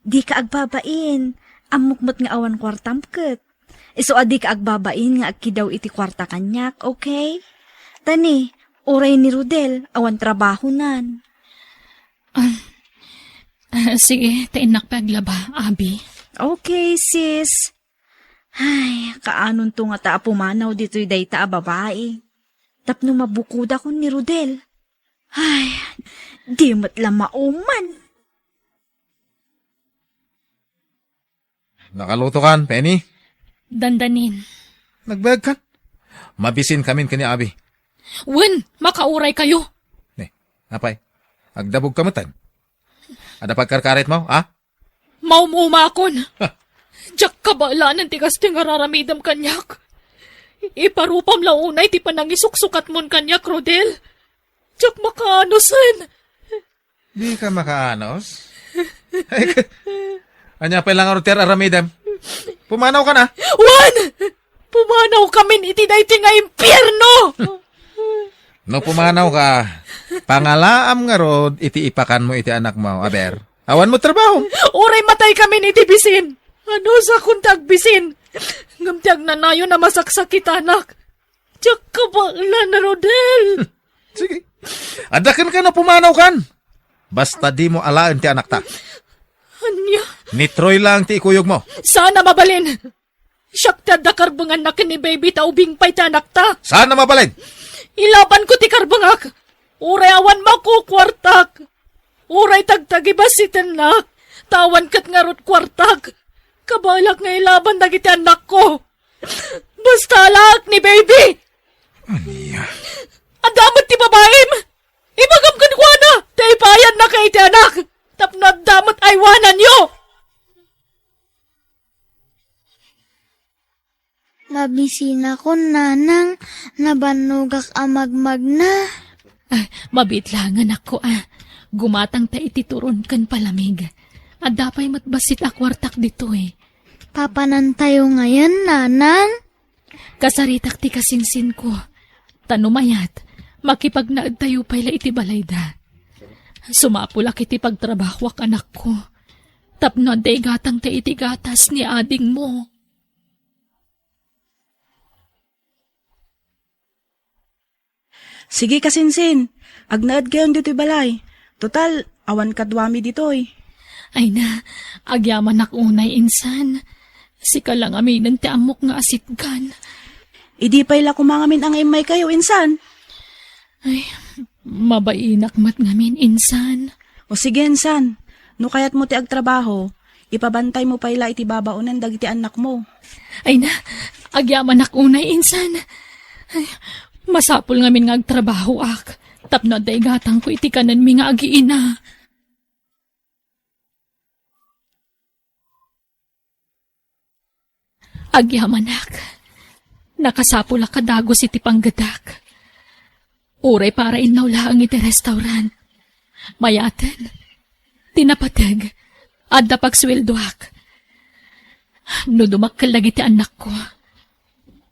Di ka agbabain, amukmat nga awan kwartam ket. Iso adi ka agbabain nga agkidaw iti kwarta kanyak, okay? Tani, oray ni Rodel, awan trabaho nan. Sige, tainak paglaba, Abi. Okay, sis. Ay, kaanon to nga ta pumanaw dito'y dayta a babae. Tapno mabukod ako ni Rodel. Ay, di matla mauman. Nakaluto kan, Penny? Dandanin. Nagbag kan? Mabisin kamin kani Abi. Wen, makauray kayo. Napay, agdabog kamatan. Ada pagkarkaret mo, ha? Maumumakon. Diyak kabalanan ti kas ti nga raramidam kanyak. Iparupam launay ti panangisuksukat mon kanyak, Rodel. Diyak makaanosan. Di ka makaanos? Anya pa lang roter aramidam. Pumanaw ka na. Wan! Pumanaw kami iti dayti nga impyerno! No pumanaw ka, pangalaam nga rod, iti ipakan mo iti anak mo, aber. Awan mo trabaho. Uray matay kami iti bisin. Ano sa kuntag bisin? Ngamtiag na nayo na masaksakit anak. Diyak kabala na, Rodel. Sige. Adakan ka na pumanaw kan. Basta di mo alaan ti anak ta. Anya, Ni Troy lang ti ikuyog mo. sana mabalin. Siyak ta da karbangan na kini baby ta ubing pay ta anak ta. Sana mabalid. Ilaban ko ti karbangak. Uray awan makukwartak. Uray tagtagiba si tenak. Tawan kat nga rot kwartak. Kabalak nga ilaban dagiti anak ko. Basta alak ni baby. Aniya. Ang damot ti babaim. Ibagam kan ko na. Taipayan na kay ti anak. Tapno damot aywanan yo. mabisin ako, nanang. Nabanugak amagmag na. Mabitlangan ako Gumatang ta itituron kan palamig. At dapay matbasit akwartak dito Papanan tayo ngayon, nanang. Kasaritak ti kasinsin ko. Tanumayat, makipagnaad tayo pala iti balayda. Sumapulak iti pagtrabahwak anak ko. Tapno day gatang ta iti gatas ni ading mo. Sige kasinsin, agnaad gayon dito'y balay. Total, awan kadwami dito'y. Ay na, agyaman unay insan. Sika lang aminan ti amok nga asitgan. Idi pa'y kumangamin ang imay kayo, insan. Ay, mabainak mat ngamin insan. O sige, insan, no kayat mo ti agtrabaho, ipabantay mo pa'y iti babaunan dagiti anak mo. Ay na, agyaman unay insan. Ay, masapul ngamin nga agtrabaho ak. Tapno day gatang ko iti kanan mi nga agiina. Agyamanak, nakasapula kadagos iti panggadak. Uray para inaw laang iti restaurant. Mayaten, tinapatag, adda pagsweldoak. No dumakkalag iti anak ko,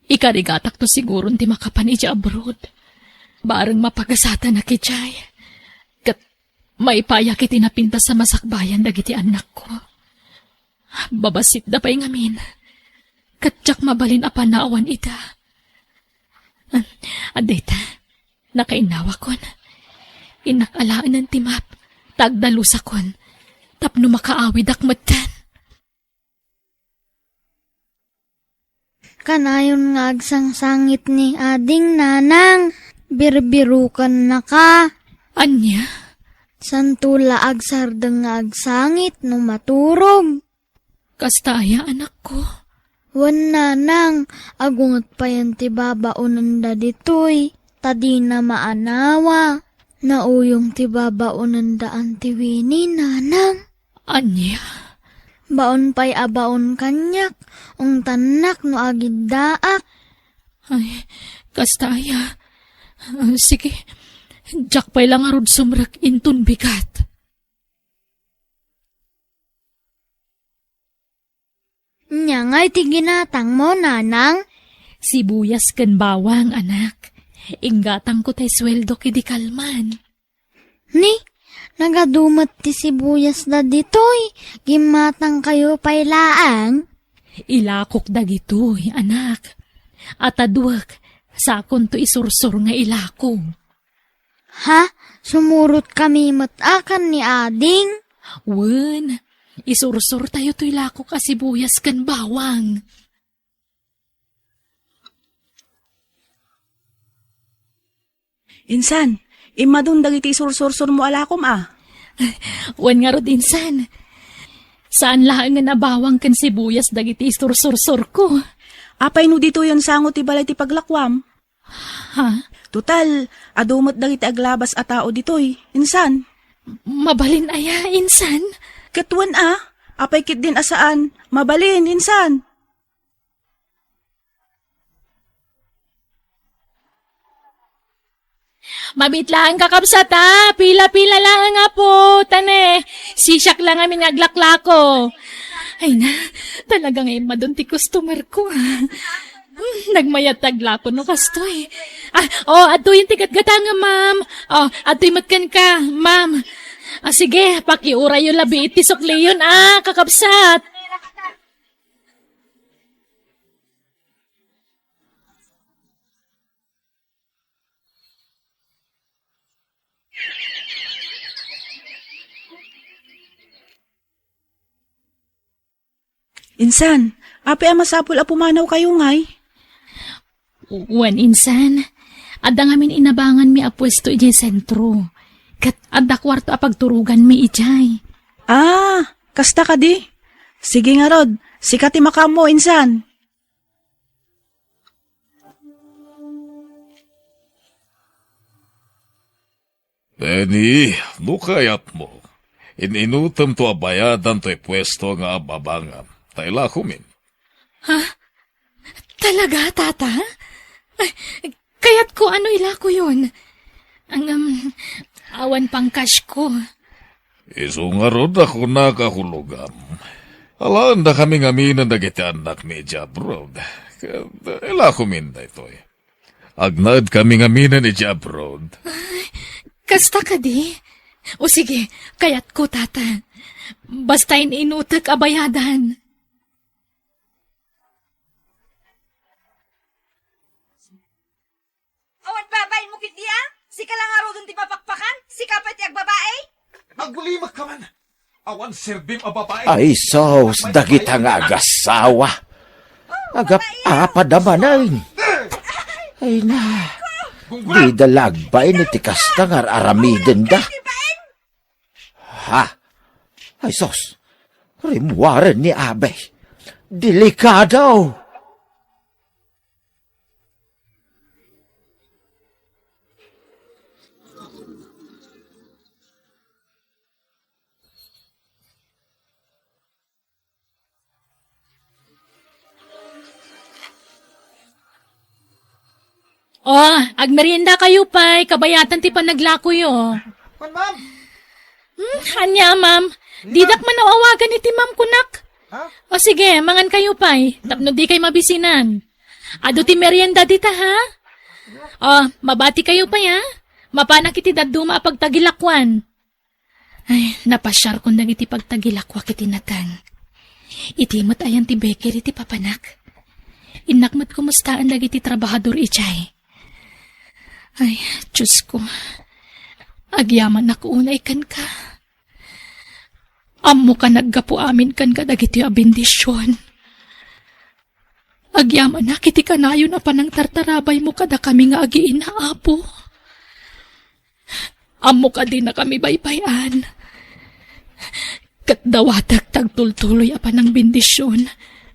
ikarigatak to siguro ti makapan iti abroad. Barang mapagasata na kitjay. Kat maipayak iti napinta sa masakbayan dagiti anak ko. Babasit da pa'y ngamin. Katyak mabalin apan naawan ita. Adeta, nakainawa kon. Inakalaan ng timap, tagdalusa kon. Tapno makaawid akmatan. Kanayon nga agsangsangit ni ading nanang. Birbirukan na ka. Anya? Santula agsardeng nga agsangit no maturog. Kastaya anak ko. Wan nanang, agungat pa yan ti babaunan da ditoy. Tadi na maanawa. Nauyong ti babaunan da antiwini nanang. Anya? Baon pa'y abaon kanyak. Ung tanak no agid daak. Ay, kastaya. Sige, jak pa'y lang arod sumrak intun bigat. Nya nga'y ti ginatang mo, nanang. Sibuyas kan bawang, anak. Inggatang ko tay sweldo kidi kalman. Ni, nagadumat ti sibuyas da ditoy. Gimatang kayo pa'y laang. Ilakok dagitoy, anak. At aduak, sakon to isursur nga ilako. Ha? Sumurot kami matakan ni ading? Wen, isursur tayo to ilako ka sibuyas kan bawang. Insan, imadun dagiti sursur mo alakom Wen nga rod insan. Saan laang nga nabawang kan sibuyas dagiti isursur ko? Apay no dito yon sangot ti balay ti paglakwam. Ha? Total, adumot dagiti aglabas a tao ditoy. Insan, Mabalin aya, insan? katwan apay kit din asaan, mabalin, insan. Mabitlaan kakabsata, pila-pila lang nga po, tane. Sisyak lang amin aglaklako. Ay na, talaga ngayon madun ti customer ko Nagmayat taglako no kastoy. Ato yung tigat-gata nga, ma'am. Ato yung matkan ka, ma'am. Sige, pakiura yung labi iti sukli yun, kakabsat. Insan, apay masapul a pumanaw kayo ngay. Wan insan, adda ngamin inabangan mi apwesto ijay sentro. Kat adda kwarto a pagturugan mi ijay. Kasta ka di. Sige nga rod, sikati makamo, insan. Benny, nukayat mo. Ininutam to abayadan to'y pwesto nga ababangam. Taila kumin. Talaga, tata? Ay, kaya't ko ano ilako yun? Ang awan pang cash ko. Isungarod ako nakahulugam. Alaan na kami ngaminan dagiti anak ni Jabrod. Ila kumin da ito'y. Agnad kami ngaminan ni Jabrod. Kasta ka di? O sige, kaya't ko, tata. Basta inutak abayadan. Awan babay mo kit diya? Sika lang aro dun ti papakpakan? Sika pa ti agbabae? Nagbulimag ka man. Awan serbim a babae. Ay, sos, dagita nga agasawa. Agap apadaman ay. Ay na, di dalagbay ni tikasta nga aramiden da. Ha? Ay, sos, rimuaren ni abay. Delikado. Agmerienda kayo pa'y, kabayatan ti panaglako yo. Ma'am! Anya, ma'am. Didak man nawawagan iti ma'am kunak. O sige, mangan kayo pa'y, tapno di kayo mabisinan. Ado ti merienda dita, ha? Mabati kayo pa'y, ha? Mapanak iti daduma pagtagilakwan. Ay, napasyar kong nang iti pagtagilakwa kiti natan. Itimot ayan ti beker iti papanak. Inakmat kumustaan lagi ti trabahador ichay. Ay, Diyos ko. Agyaman ako unay kan ka. Amo ka naggapo amin kan ka dagiti a bendisyon. Agyaman na kiti kanayo na panang tartarabay mo kada kami nga agiin na apo. Amo ka din na kami baybayan. Kat dawatag tagtultuloy a panang bendisyon.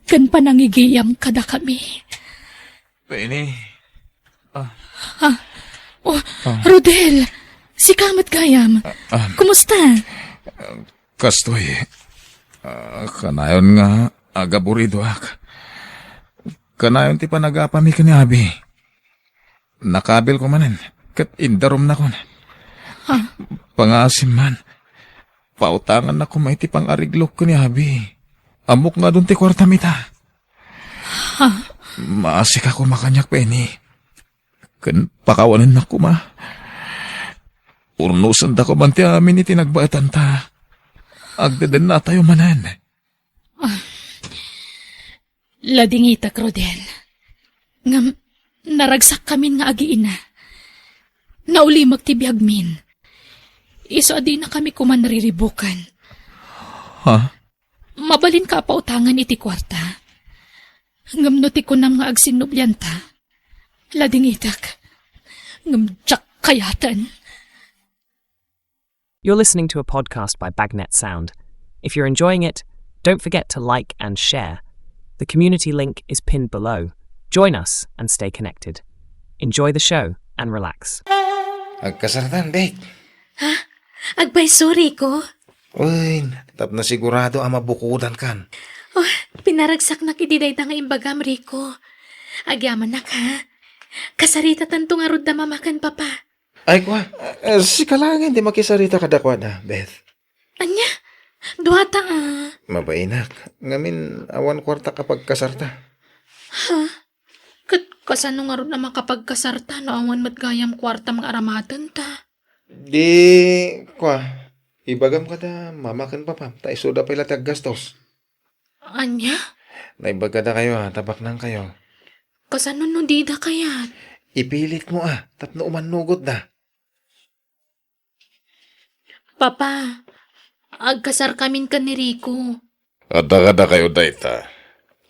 Kan panangigiyam kada kami. Penny. Rodel, si Kamat Gayam. Kumusta? Kastoy. Kanayon nga agaburido ak. Kanayon ti panagapami ka ni Abi. Nakabil ko manin. Kat indarom na ko na. Pangasim man. Pautangan na ko may ti pang ariglok ko ni Abi. Amok nga dun ti kwarta mita. Maasik ako makanyak, Penny. Kan pakawanan na ko ma. Urnusan da ko man ti amin iti nagbaatan ta. Agdadan na tayo manan. Ladingitak, Rodel. Ngam, naragsak kami nga agiina. Naulimag ti biyagmin. Iso adi na kami kumanariribukan. Ha? Mabalin ka pautangan iti kwarta. Ngam no ti kunam nga agsinubyanta. Ladingitak. Ngam tsak kayatan. You're listening to a podcast by Bagnet Sound. If you're enjoying it, don't forget to like and share. The community link is pinned below. Join us and stay connected. Enjoy the show and relax. Agkasartan, Bek. Agbay sorry ko. Uy, tap na sigurado ang mabukudan kan. Oh, pinaragsak na kitiday nga imbagam, Rico. Agyaman na ka. Kasarita tanto nga rod na mamakan, papa. Ay, kwa. Si kalangan di makisarita kadakwa na, Beth. Anya? Duhata Mabainak. Ngamin awan kwarta kapag kasarta. Ha? Kasano nga rod na makapagkasarta no awan matgayam kwarta mga aramatan ta? Di, kwa. Ibagam ka da, mamakan pa pa. Ta isuda pala taggastos. Anya? Naibaga da kayo ha, tabak nang kayo. Kasano no di da kayat? Ipilit mo tapno umanugot da. Papa, agkasar kamin ka ni Rico. Ada-ada kayo dayta.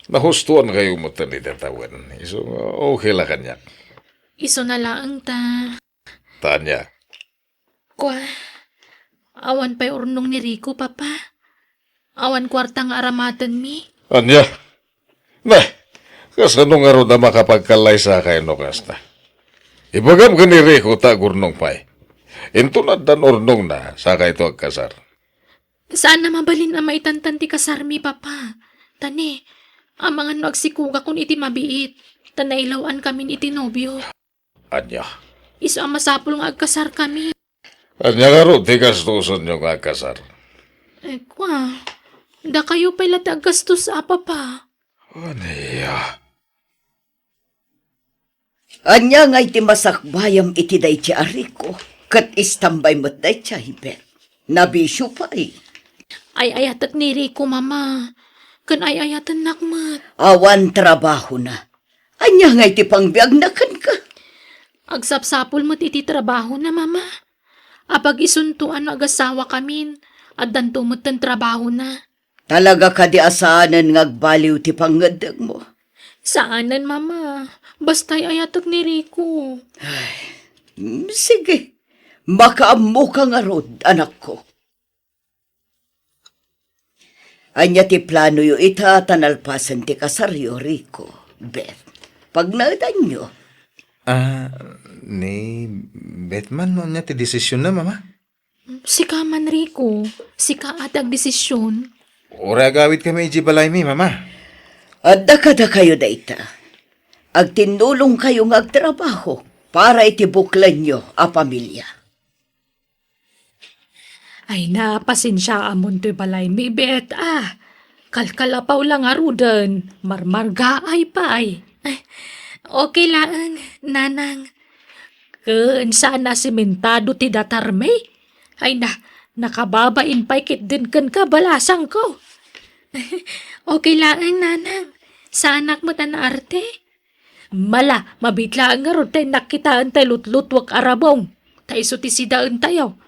Nahustuan kayo mo tanitawan. Iso okay la kanyak. Iso na laang ta. Tanya. Kwa, awan pa'y urnong ni Rico, papa. Awan kwarta nga aramatan mi. Anya? Nah, kasano nga ro na makapagkalay sa kayo no kasta. Ibagam ka ni Rico ta gurnong pay. Intunad dan urnong na sa kayo ito agkasar. Saan na mabalin ang maitantan ti kasarmi, papa? Tani, ang mga nagsikuga kung iti mabiit. Tanailawan kami iti nobyo. Anya? Iso ang masapul nga agkasar kami. Anya nga ro, di gastusan nyo nga agkasar. Kwa, da kayo pala tagastos, papa. Anya? Anya nga iti masakbayam iti day ti Ariko. Kat istambay mo't day ti hibet. Nabisyo pa Ay ayatat ni Rico, mama. Kan ay ayatan nakmat. Awan trabaho na. Anya nga iti pangbiag na kan ka. Agsapsapul mo't iti trabaho na, mama. Apag isuntuan no agasawa kamin. At dantumot ng trabaho na. Talaga ka di asaanan ngagbaliw ti pangadag mo. Saanan, mama? Basta'y ayatak ni Rico. Sige. Makaammo ka nga rod, anak ko. Anya ti plano yu itatanalpasan ti kasaryo, Rico. Beth, pag naadan nyo. Ni Bethman mo niya ti desisyon na, mama. Sika man, Rico. Sika at agdesisyon. Ora gawit kami ijibalay mi, mama. Adda kada kayo dayta. Agtinulong kayo ng agtrabaho para itibuklan nyo a pamilya. Ay na, pasensya amon to'y balay mi, Bet. Kalkalapaw lang arudan. Marmarga ay pa ay. Okay lang, nanang. Kun saan na simentado ti datarme? Ay na, nakababain pa'y kit din kan kabalasang ko. Okay lang, nanang. Sa anak mo ta na arte. Mala, mabitlaan nga ron tayo nakitaan tayo lutlutwak arabong. Tayo so ti sidaan tayo.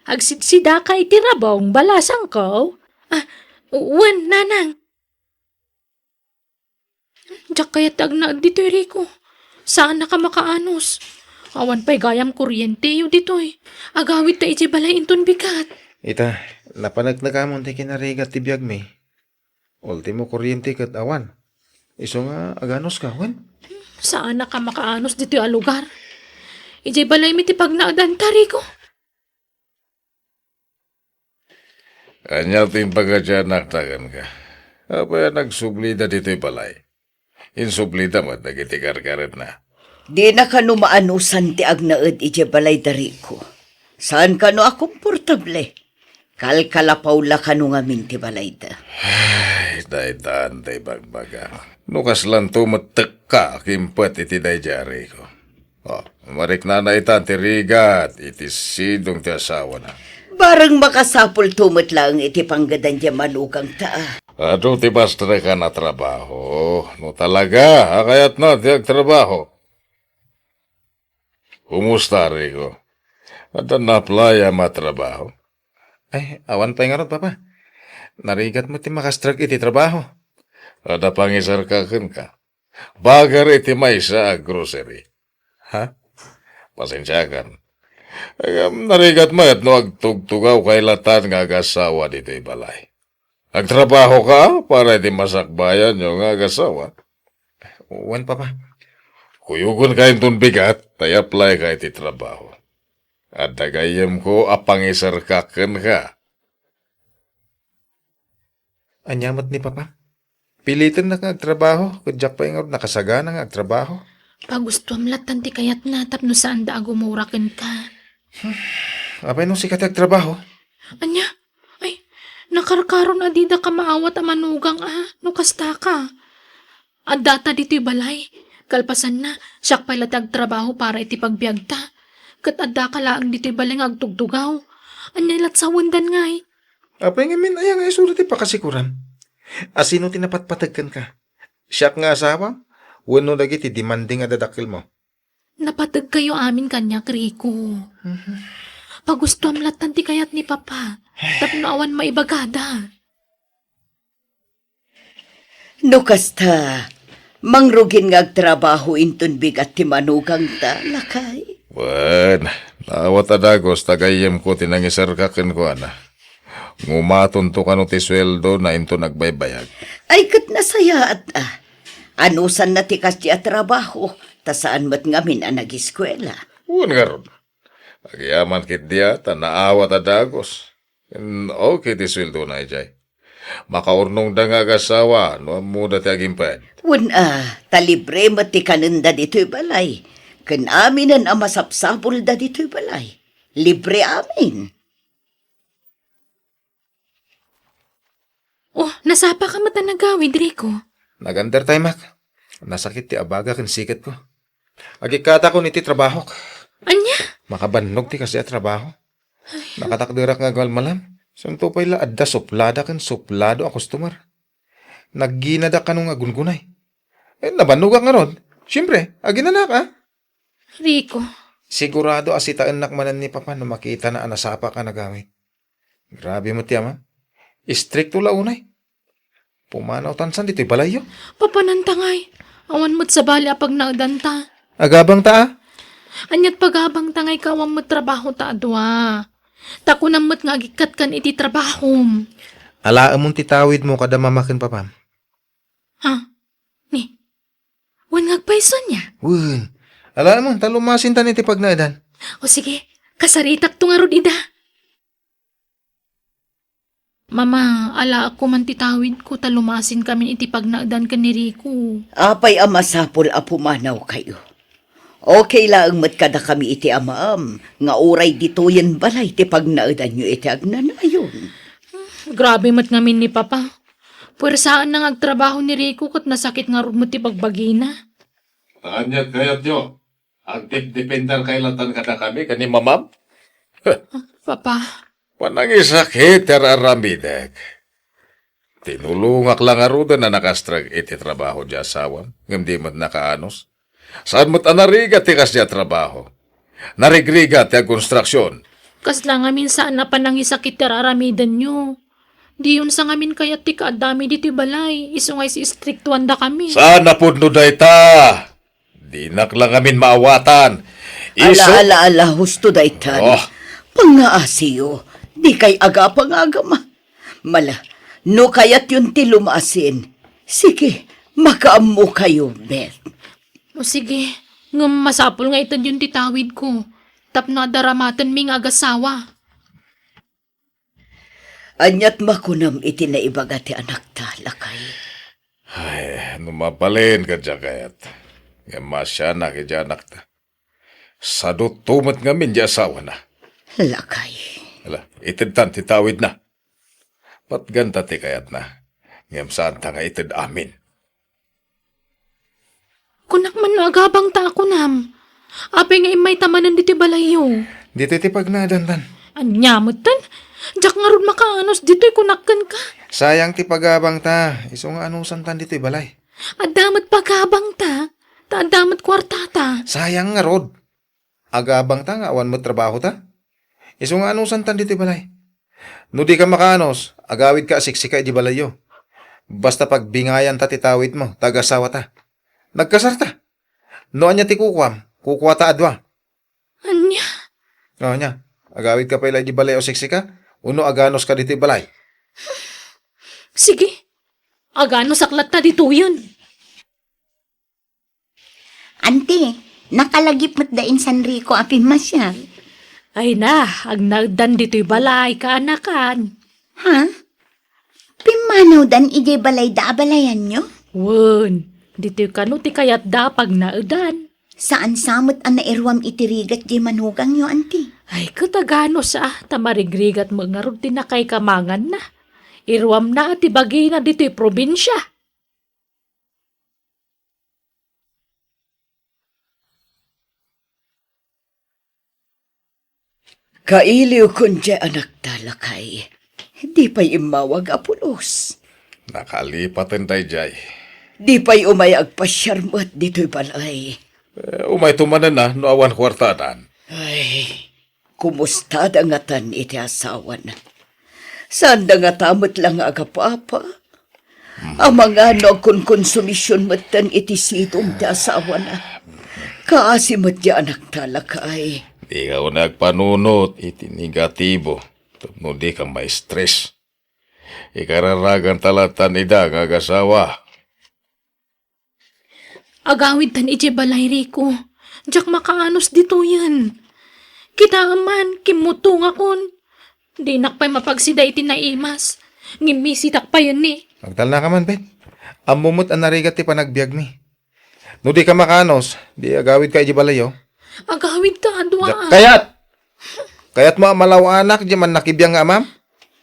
Agsidsida ka iti rabong, balasang ko. Uwan, nanang. Diyak kaya tag na dito, Rico. Saan na ka makaanos? Awan pa'y gayam kuryente yun dito eh. Agawit tayo iti balay inton bigat. Ita, napanagnagamon ti kinarigat ti biyag mi. Ultimo kuryente kat awan. Iso nga aganos ka, wan? Saan na ka makaanos dito yung lugar? Iti balay mi ti pagnaadan ta, Rico. Kanya ting pagkadyanak tagan ka. Apaya nagsublida dito'y balay. Insublida mo't nagitikarkaret na. Di na ka no maanusan ti agnaed iti balay dari ko. Saan ka no akomportable? Kalkalapaw la ka no ngamin ti balay da. Ay, daitaan tay bagbaga. Nukas lang tumatek ka, kimpat iti dayjari ko. Marik na itan ti rigat, iti sidong ti asawa na. Barang makasapol tumot lang iti panggadan di manukang taa. Ado ti bastre ka na trabaho. No talaga, akayat na ti agtrabaho. Kumusta, Rico? At na-playa matrabaho? Ay, awan pa nga ron, papa. Narigat mo ti makastrag iti trabaho. Ada pangisarkaken ka. Bagar iti may sa grocery. Ha? Pasensyakan. Ay, narigat mo at no agtugtugaw kay latan nga agasawa dito balay. Agtrabaho ka para iti masakbayan yung agasawa. Wan, papa. Kuyugon ka itong bigat, tayo apply ka iti trabaho. At dagayem ko apangisarkaken ka. Anyamat ni papa. Pilitin na nga agtrabaho. Kudyak pa nga nakasagana nga agtrabaho. Pagustuam latan ti kayat natap no saan da agumuraken ka. Apay nung sikat agtrabaho? Anya? Ay, nakarkaron adida ka maawat a manugang no kasta ka. At data dito'y balay. Kalpasan na, siyak pala tagtrabaho para iti pagbiagta. Kat adda ka laang dito'y balay nga agtugtugaw. Anya lat sa wandan ngay. Apay nga min ayang ay surat ipakasikuran. Asino tinapatpatagkan ka? Siyak nga asawa? Wano dagiti demanding nga dadakil mo? Napatag kayo amin kanya, Rico. Pagusto amlatan ti kayat ni Papa. Tapno awan maibagada. No kasta, mangrugin nga agtrabaho inton bigat ti manugang ta, lakay. Wan, nawat adagos tagayem ko tinangisarkaken ko ana. Ngumaton to kano ti sweldo na into nagbaybayag. Ay kat nasayaat anusan na ti kas ti trabaho, ta saan mat ngamin ang nag-eskwela. Uwan nga ron. Agyaman kit diya, ta naawat adagos. Okay ti sweldo na ijay. Makaurnong da nga agasawa, no muda ti agimpad. Wan talibre mat ti kananda dito'y balay. Kan aminan ang masapsapul da dito'y balay. Libre amin. Oh, nasapa ka mata nagawid, Rico. Nagandar tayo, Mac. Nasakit ti abaga kan sikat ko. Agikata ko niti trabaho. Anya? Makabannog ti kasi trabaho. Nakatakdirak nga malam. Santo pa'y laadda suplada kan suplado a customer. Nagginada ka nung agungunay. Nabannog nga ron. Siyempre, aginanak Rico. Sigurado asitaan nakmanan ni Papa na makita na anasapa ka nagamit. Grabe mo tiyama. Istrikto launay. Pumanaw tansan dito'y balayo. Papanantangay. Awan mo't sa bali apag naadanta. Agabang taa? Anyat pagabang tangay ka awang mo't trabaho ta adwa. Tako na mo't nga gikat kan iti trabaho. Alaam mong titawid mo kada mamakin, Papa. Ha? Ni? Wan ngagpaiso niya? Wan. Alaam mo, talumasin tan iti pagnaadan. O sige, kasaritak to nga rodida. Mama, ala ako man titawid ko talumasin kami iti pagnaadan ka ni Rico. Apay amasapol a pumanaw kayo. Okay lang mat kada kami iti amaam. Nga oray dito yan balay ti pagnaadan nyo iti agnanayon. Grabe mat ngamin ni Papa. Puwersaan nang agtrabaho ni Rico kat nasakit nga rin mo ti pagbagina. Anyat kayat nyo. Agtip-dipendar kailatan kada kami kani mamam. Papa. Panangisakit araramidek. Tinulungak lang aruda na nakastrag iti trabaho di asawam. Ngam di mat nakaanos. Saan mo't anarigat ti kas niya trabaho? Narigrigat ti konstruksyon. Kas lang amin saan na panangi sakit tararamidan nyo. Di yun sa ngamin kaya ti kaadami dito balay. Isungay si strictuan da kami. Saan na po no dayta? Di lang amin maawatan. Ala, husto daytan. Oh. Pangaasiyo, di kay aga pangagama. Mala, no kayat yun ti lumasin. Sige, makaammo kayo, Beth. O sige, ngam masapol nga itad yung titawid ko. Tap na daramatan ming agasawa. Anyat makunam iti na ibaga ti anak ta, lakay. Ay, numapalin ka dyan kayat. Nga masya na ka dyan anak ta. Sadot tumat ngamin di asawa na. Lakay. Ala, itid tan titawid na. Pat ganta ti kayat na. Ngam saan ta nga itid amin. Kunak man no agabang ta ako nam. Apay nga imay tamanan dito balayo. Dito ti pagnadan tan. Anyamot tan. Diyak nga ron makaanos dito'y kunakkan ka. Sayang ti pagabang ta. Iso nga anusan tan dito'y balay. Adamat pagabang ta. Adamat kwarta ta. Sayang nga rod. Agabang ta nga awan mo trabaho ta. Iso nga anusan tan dito'y balay. No di ka makaanos, agawid ka asiksika di balayo. Basta pagbingayan ta titawid mo, tagasawa ta. Nagkasar ta. No anya ti kukwam, kukwa ta adwa. Anya? No anya, agawid ka pa ilay di balay o siksika, uno aganos ka dito'y balay. Sige. Agano saklat ta dito yun. Ante, nakalagip mat dain San Rico apin masyal. Ay na, agnagdan dito'y balay ka anakan. Ha? Pimanaw dan ijay balay da balayan nyo? Wun, dito'y kano ti kayat da pag naudan. Saan samot ang nairwam itirigat di manugang nyo, ante? Ay, katagano sa tamarigrigat mga rod na kay kamangan na. Irwam na at ibagi na dito'y probinsya. Kailiw kun dya anak talakay. Di pa'y imawag apulos. Nakalipatan tayo jay. Di pa'y umayag pasyarmat dito'y balay. Umay tumanan na no awan kwartadan. Ay, kumusta da nga tan iti asawan? Saan da nga tamot lang aga papa? Ang mga no kun konsumisyon matan iti sitong ti asawan na. Kaasimot di anak talakay. Di ka nagpanunot iti negatibo. Tapno di ka may stress. Ikararagan talatan ida nga agasawa. Agawid tan ije balay Rico. Diyak makaanos dito yan. Kita aman, kimutung akon. Di nakpay mapagsiday iti naimas. Ngimisitak pa yun ni. Magtal na ka man, Bet. Amumot ang narigat ti panagbiag mi. No di ka makanos, di agawid ka iji balayo. Agawid ta, adwa. Kayat mo ang malaw anak, di man nakibiyang nga amam?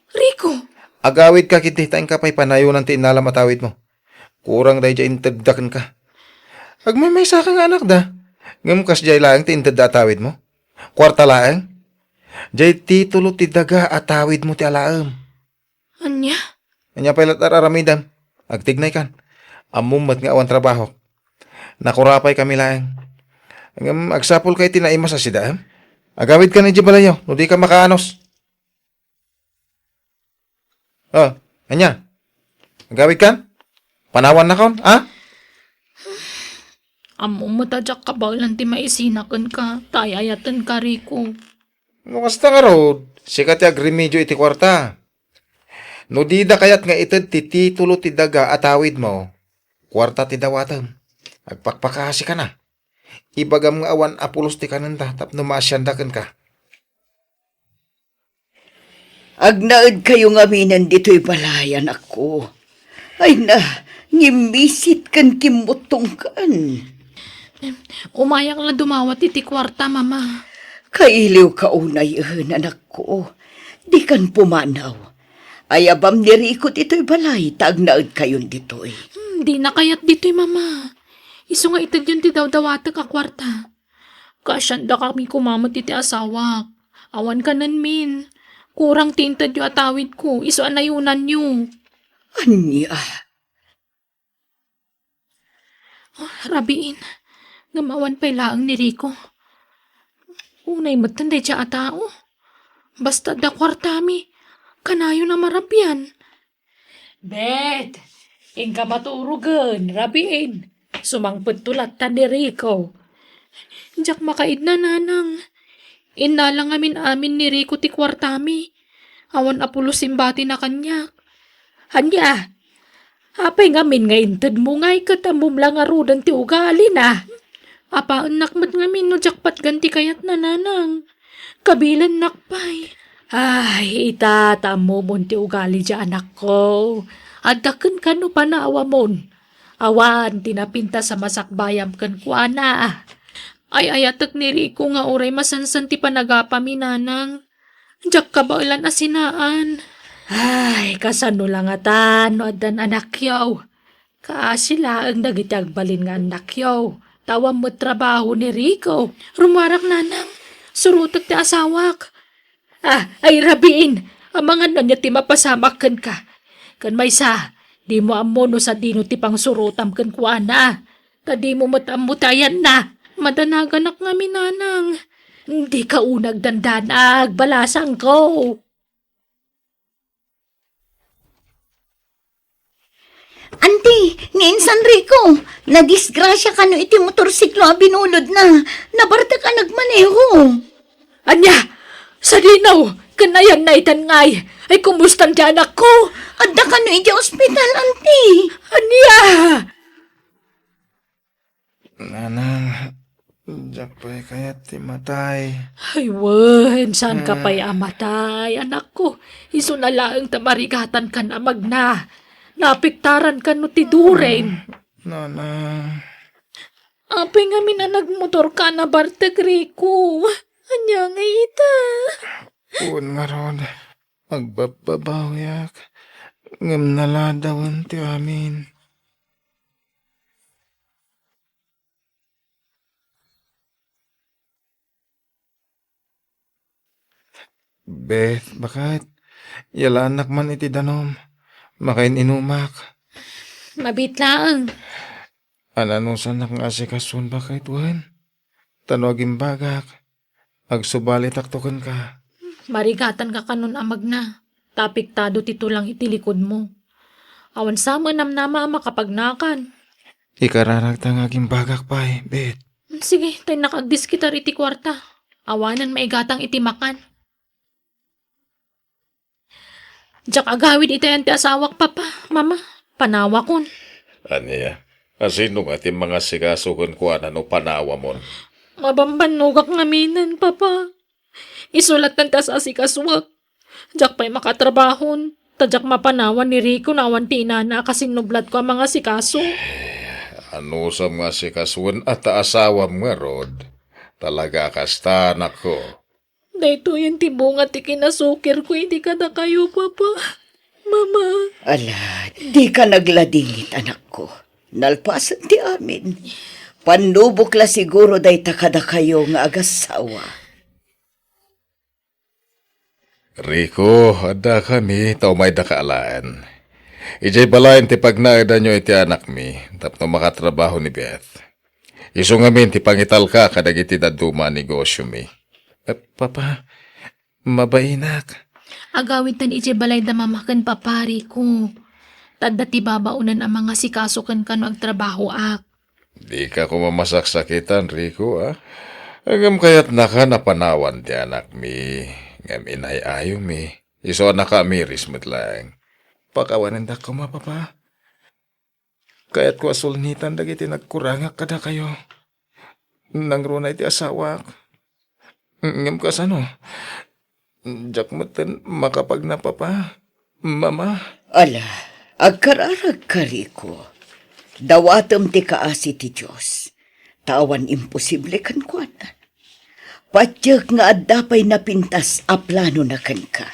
Rico. Agawid ka kititain ka pa'y panayo ng tinalam atawid mo. Kurang dahi dya intagdakan ka. Agmamay sa kang anak da. Ngam kas jay laang ti intad atawid mo. Kwarta laang. Jay titulo ti daga atawid mo ti alaam. Anya? Anya pa'y latar aramidam. Agtignay kan. Amumat nga awan trabaho. Nakurapay kami laang. Ngam agsapol kay tinaimas sa sidaam. Agawid ka na di balayo. No di ka makaanos. Oh, anya? Agawid ka? Panawan na kon, ha? Amo matadyak ka ba lang ti maisinakan ka. Tayayatan ka, Rico. No kasta nga rod. Sikat yung remedyo iti kwarta. No di da kayat nga itad ti titulo ti daga atawid mo. Kwarta ti dawatam. Agpakpakasi ka na. Ibagam nga awan apulos ti kananda tapno maasyandakan ka. Agnaad kayo nga minan dito'y balayan ako. Ay na, ngimisit kan kimutong kan. Umayang lang dumawat iti kwarta, mama. Kailiw ka unay anak ko. Di kan pumanaw. Ay abam ni Rico dito'y balay, taagnaad kayon dito'y. Di na kayat dito'y, mama. Iso nga itad yun ti daw-dawata ka kwarta. Kasyanda kami kumamot iti asawa. Awan ka nan min. Kurang tintad yung atawid ko. Iso anayunan nyo. Anya? Oh, rabiin. Ngamawan pa'y laang ni Rico. Unay matanday siya atao. Basta da kwartami, kanayo na marapyan. Bet, ingka maturugan, rabiin. Sumangpet tulat ta ni Rico. Jak makaid na nanang. Inalang amin ni Rico ti kwartami. Awan apulo simbati na kanyak. Hanya, apay ngamin nga inted mo nga'y katamom lang arudan ti ugali na. Apa nakmat ngamin no jakpat ganti kayat na nanang. Kabilan nakpay. Ay, itatamo mon ti ugali di anak ko. Adaken ka no panawa mon. Awan, tinapinta sa masakbayam kan kuana. Ay ayatek ni Rico nga oray masansan ti panagapami nanang. Jak kabailan asinaan. Ay, kasano lang atan, no adan anak yaw. Kaasila ang dagiti agbalin nga anak yaw. Tawam mo trabaho ni Rico. Rumarak nanang. Surutak ti asawak. Ay rabiin. Ang mga nanya ti mapasamakan ka. Kan may sa, di mo amono sa dino ti pang surutam kan kuana. Kadi mo matamutayan na. Madanaganak nga minanang. Hindi ka unag dandanag. Balasang ko. Auntie, ni Insan Rico, nadisgrasya ka no iti motorsiklo a binulod na. Nabarta ka nagmaneho. Anya, sa linaw, kanayan na itan ngay. Ay kumustan di anak ko. Adda ka no iti ospital, auntie. Anya! Nanang, jakpay kayat ti matay. Ay, wen, saan ka pa'y amatay? Anak ko, iso na laang tamarigatan ka na magna. Napiktaran ka no ti duren. Nanang. Apay nga nagmotor ka na Bartek Rico. Anya nga ita. Un nga ron. Magbababawiak. Ngam naladawan ti amin. Beth, bakit? Yala anak man iti danom. Makain inumak. Mabitlaang. Ananusan na kang asikasun bakit, Wan? Tanogin bagak. Agsubalit aktokan ka. Marigatan ka kanon amag na. Tapiktado tito lang itilikod mo. Awan sama namnama makapagnakan. Ikararag tang aging bagak pa Beth. Sige, tayo nakagdis kita riti kwarta. Awanan maigatang itimakan. Diyak agawid itayan ti asawak papa, mama. Panawa kon. Aniya, asino nga ti mga sigasukon ko ano panawa mon? Mabambanugak ngaminan, papa. Isulat ng tas asikaswak. Diyak pa'y makatrabahon. Tadyak mapanawan ni Rico na awan ti inana kasi nublat ko ang mga sikaso. Ano sa mga sikasuan at asawam nga, Rod? Talaga kasta, anak ko. Dahito yung tibunga ti kinasukir ko, hindi ka na kayo, papa. Mama. Ala, di ka nagladingit, anak ko. Nalpasan ti amin. Panubok la siguro day takada kayo nga agasawa. Rico, ada kami, tao may dakaalaan. Ijay balayan ti pagnaida nyo iti anak mi, tapno makatrabaho ni Beth. Iso ngamin ti pangital ka kadag iti daduma negosyo mi. Papa, mabainak. Agawin tan ije balay da mamakan papari ko. Tadda ti babaunan ang mga sikasukan kano agtrabaho ak. Di ka ko mamasaksakitan, Rico, ah. Agam kayat naka napanawan ti anak mi. Ngam inay-ayo mi. Iso anak ka miris mo't lang. Pakawanan da ko papa. Kayat ko asulnitan dagiti nagkurangak kada kayo. Nangrunay ti asawak. Ngam ka sano? Diyak matan makapag na papa. Mama. Ala, agkararag ka, Rico. Dawatam ti kaasi ti Diyos. Tawan imposible kan kuatan. Patyak nga adapay napintas a plano na kan ka.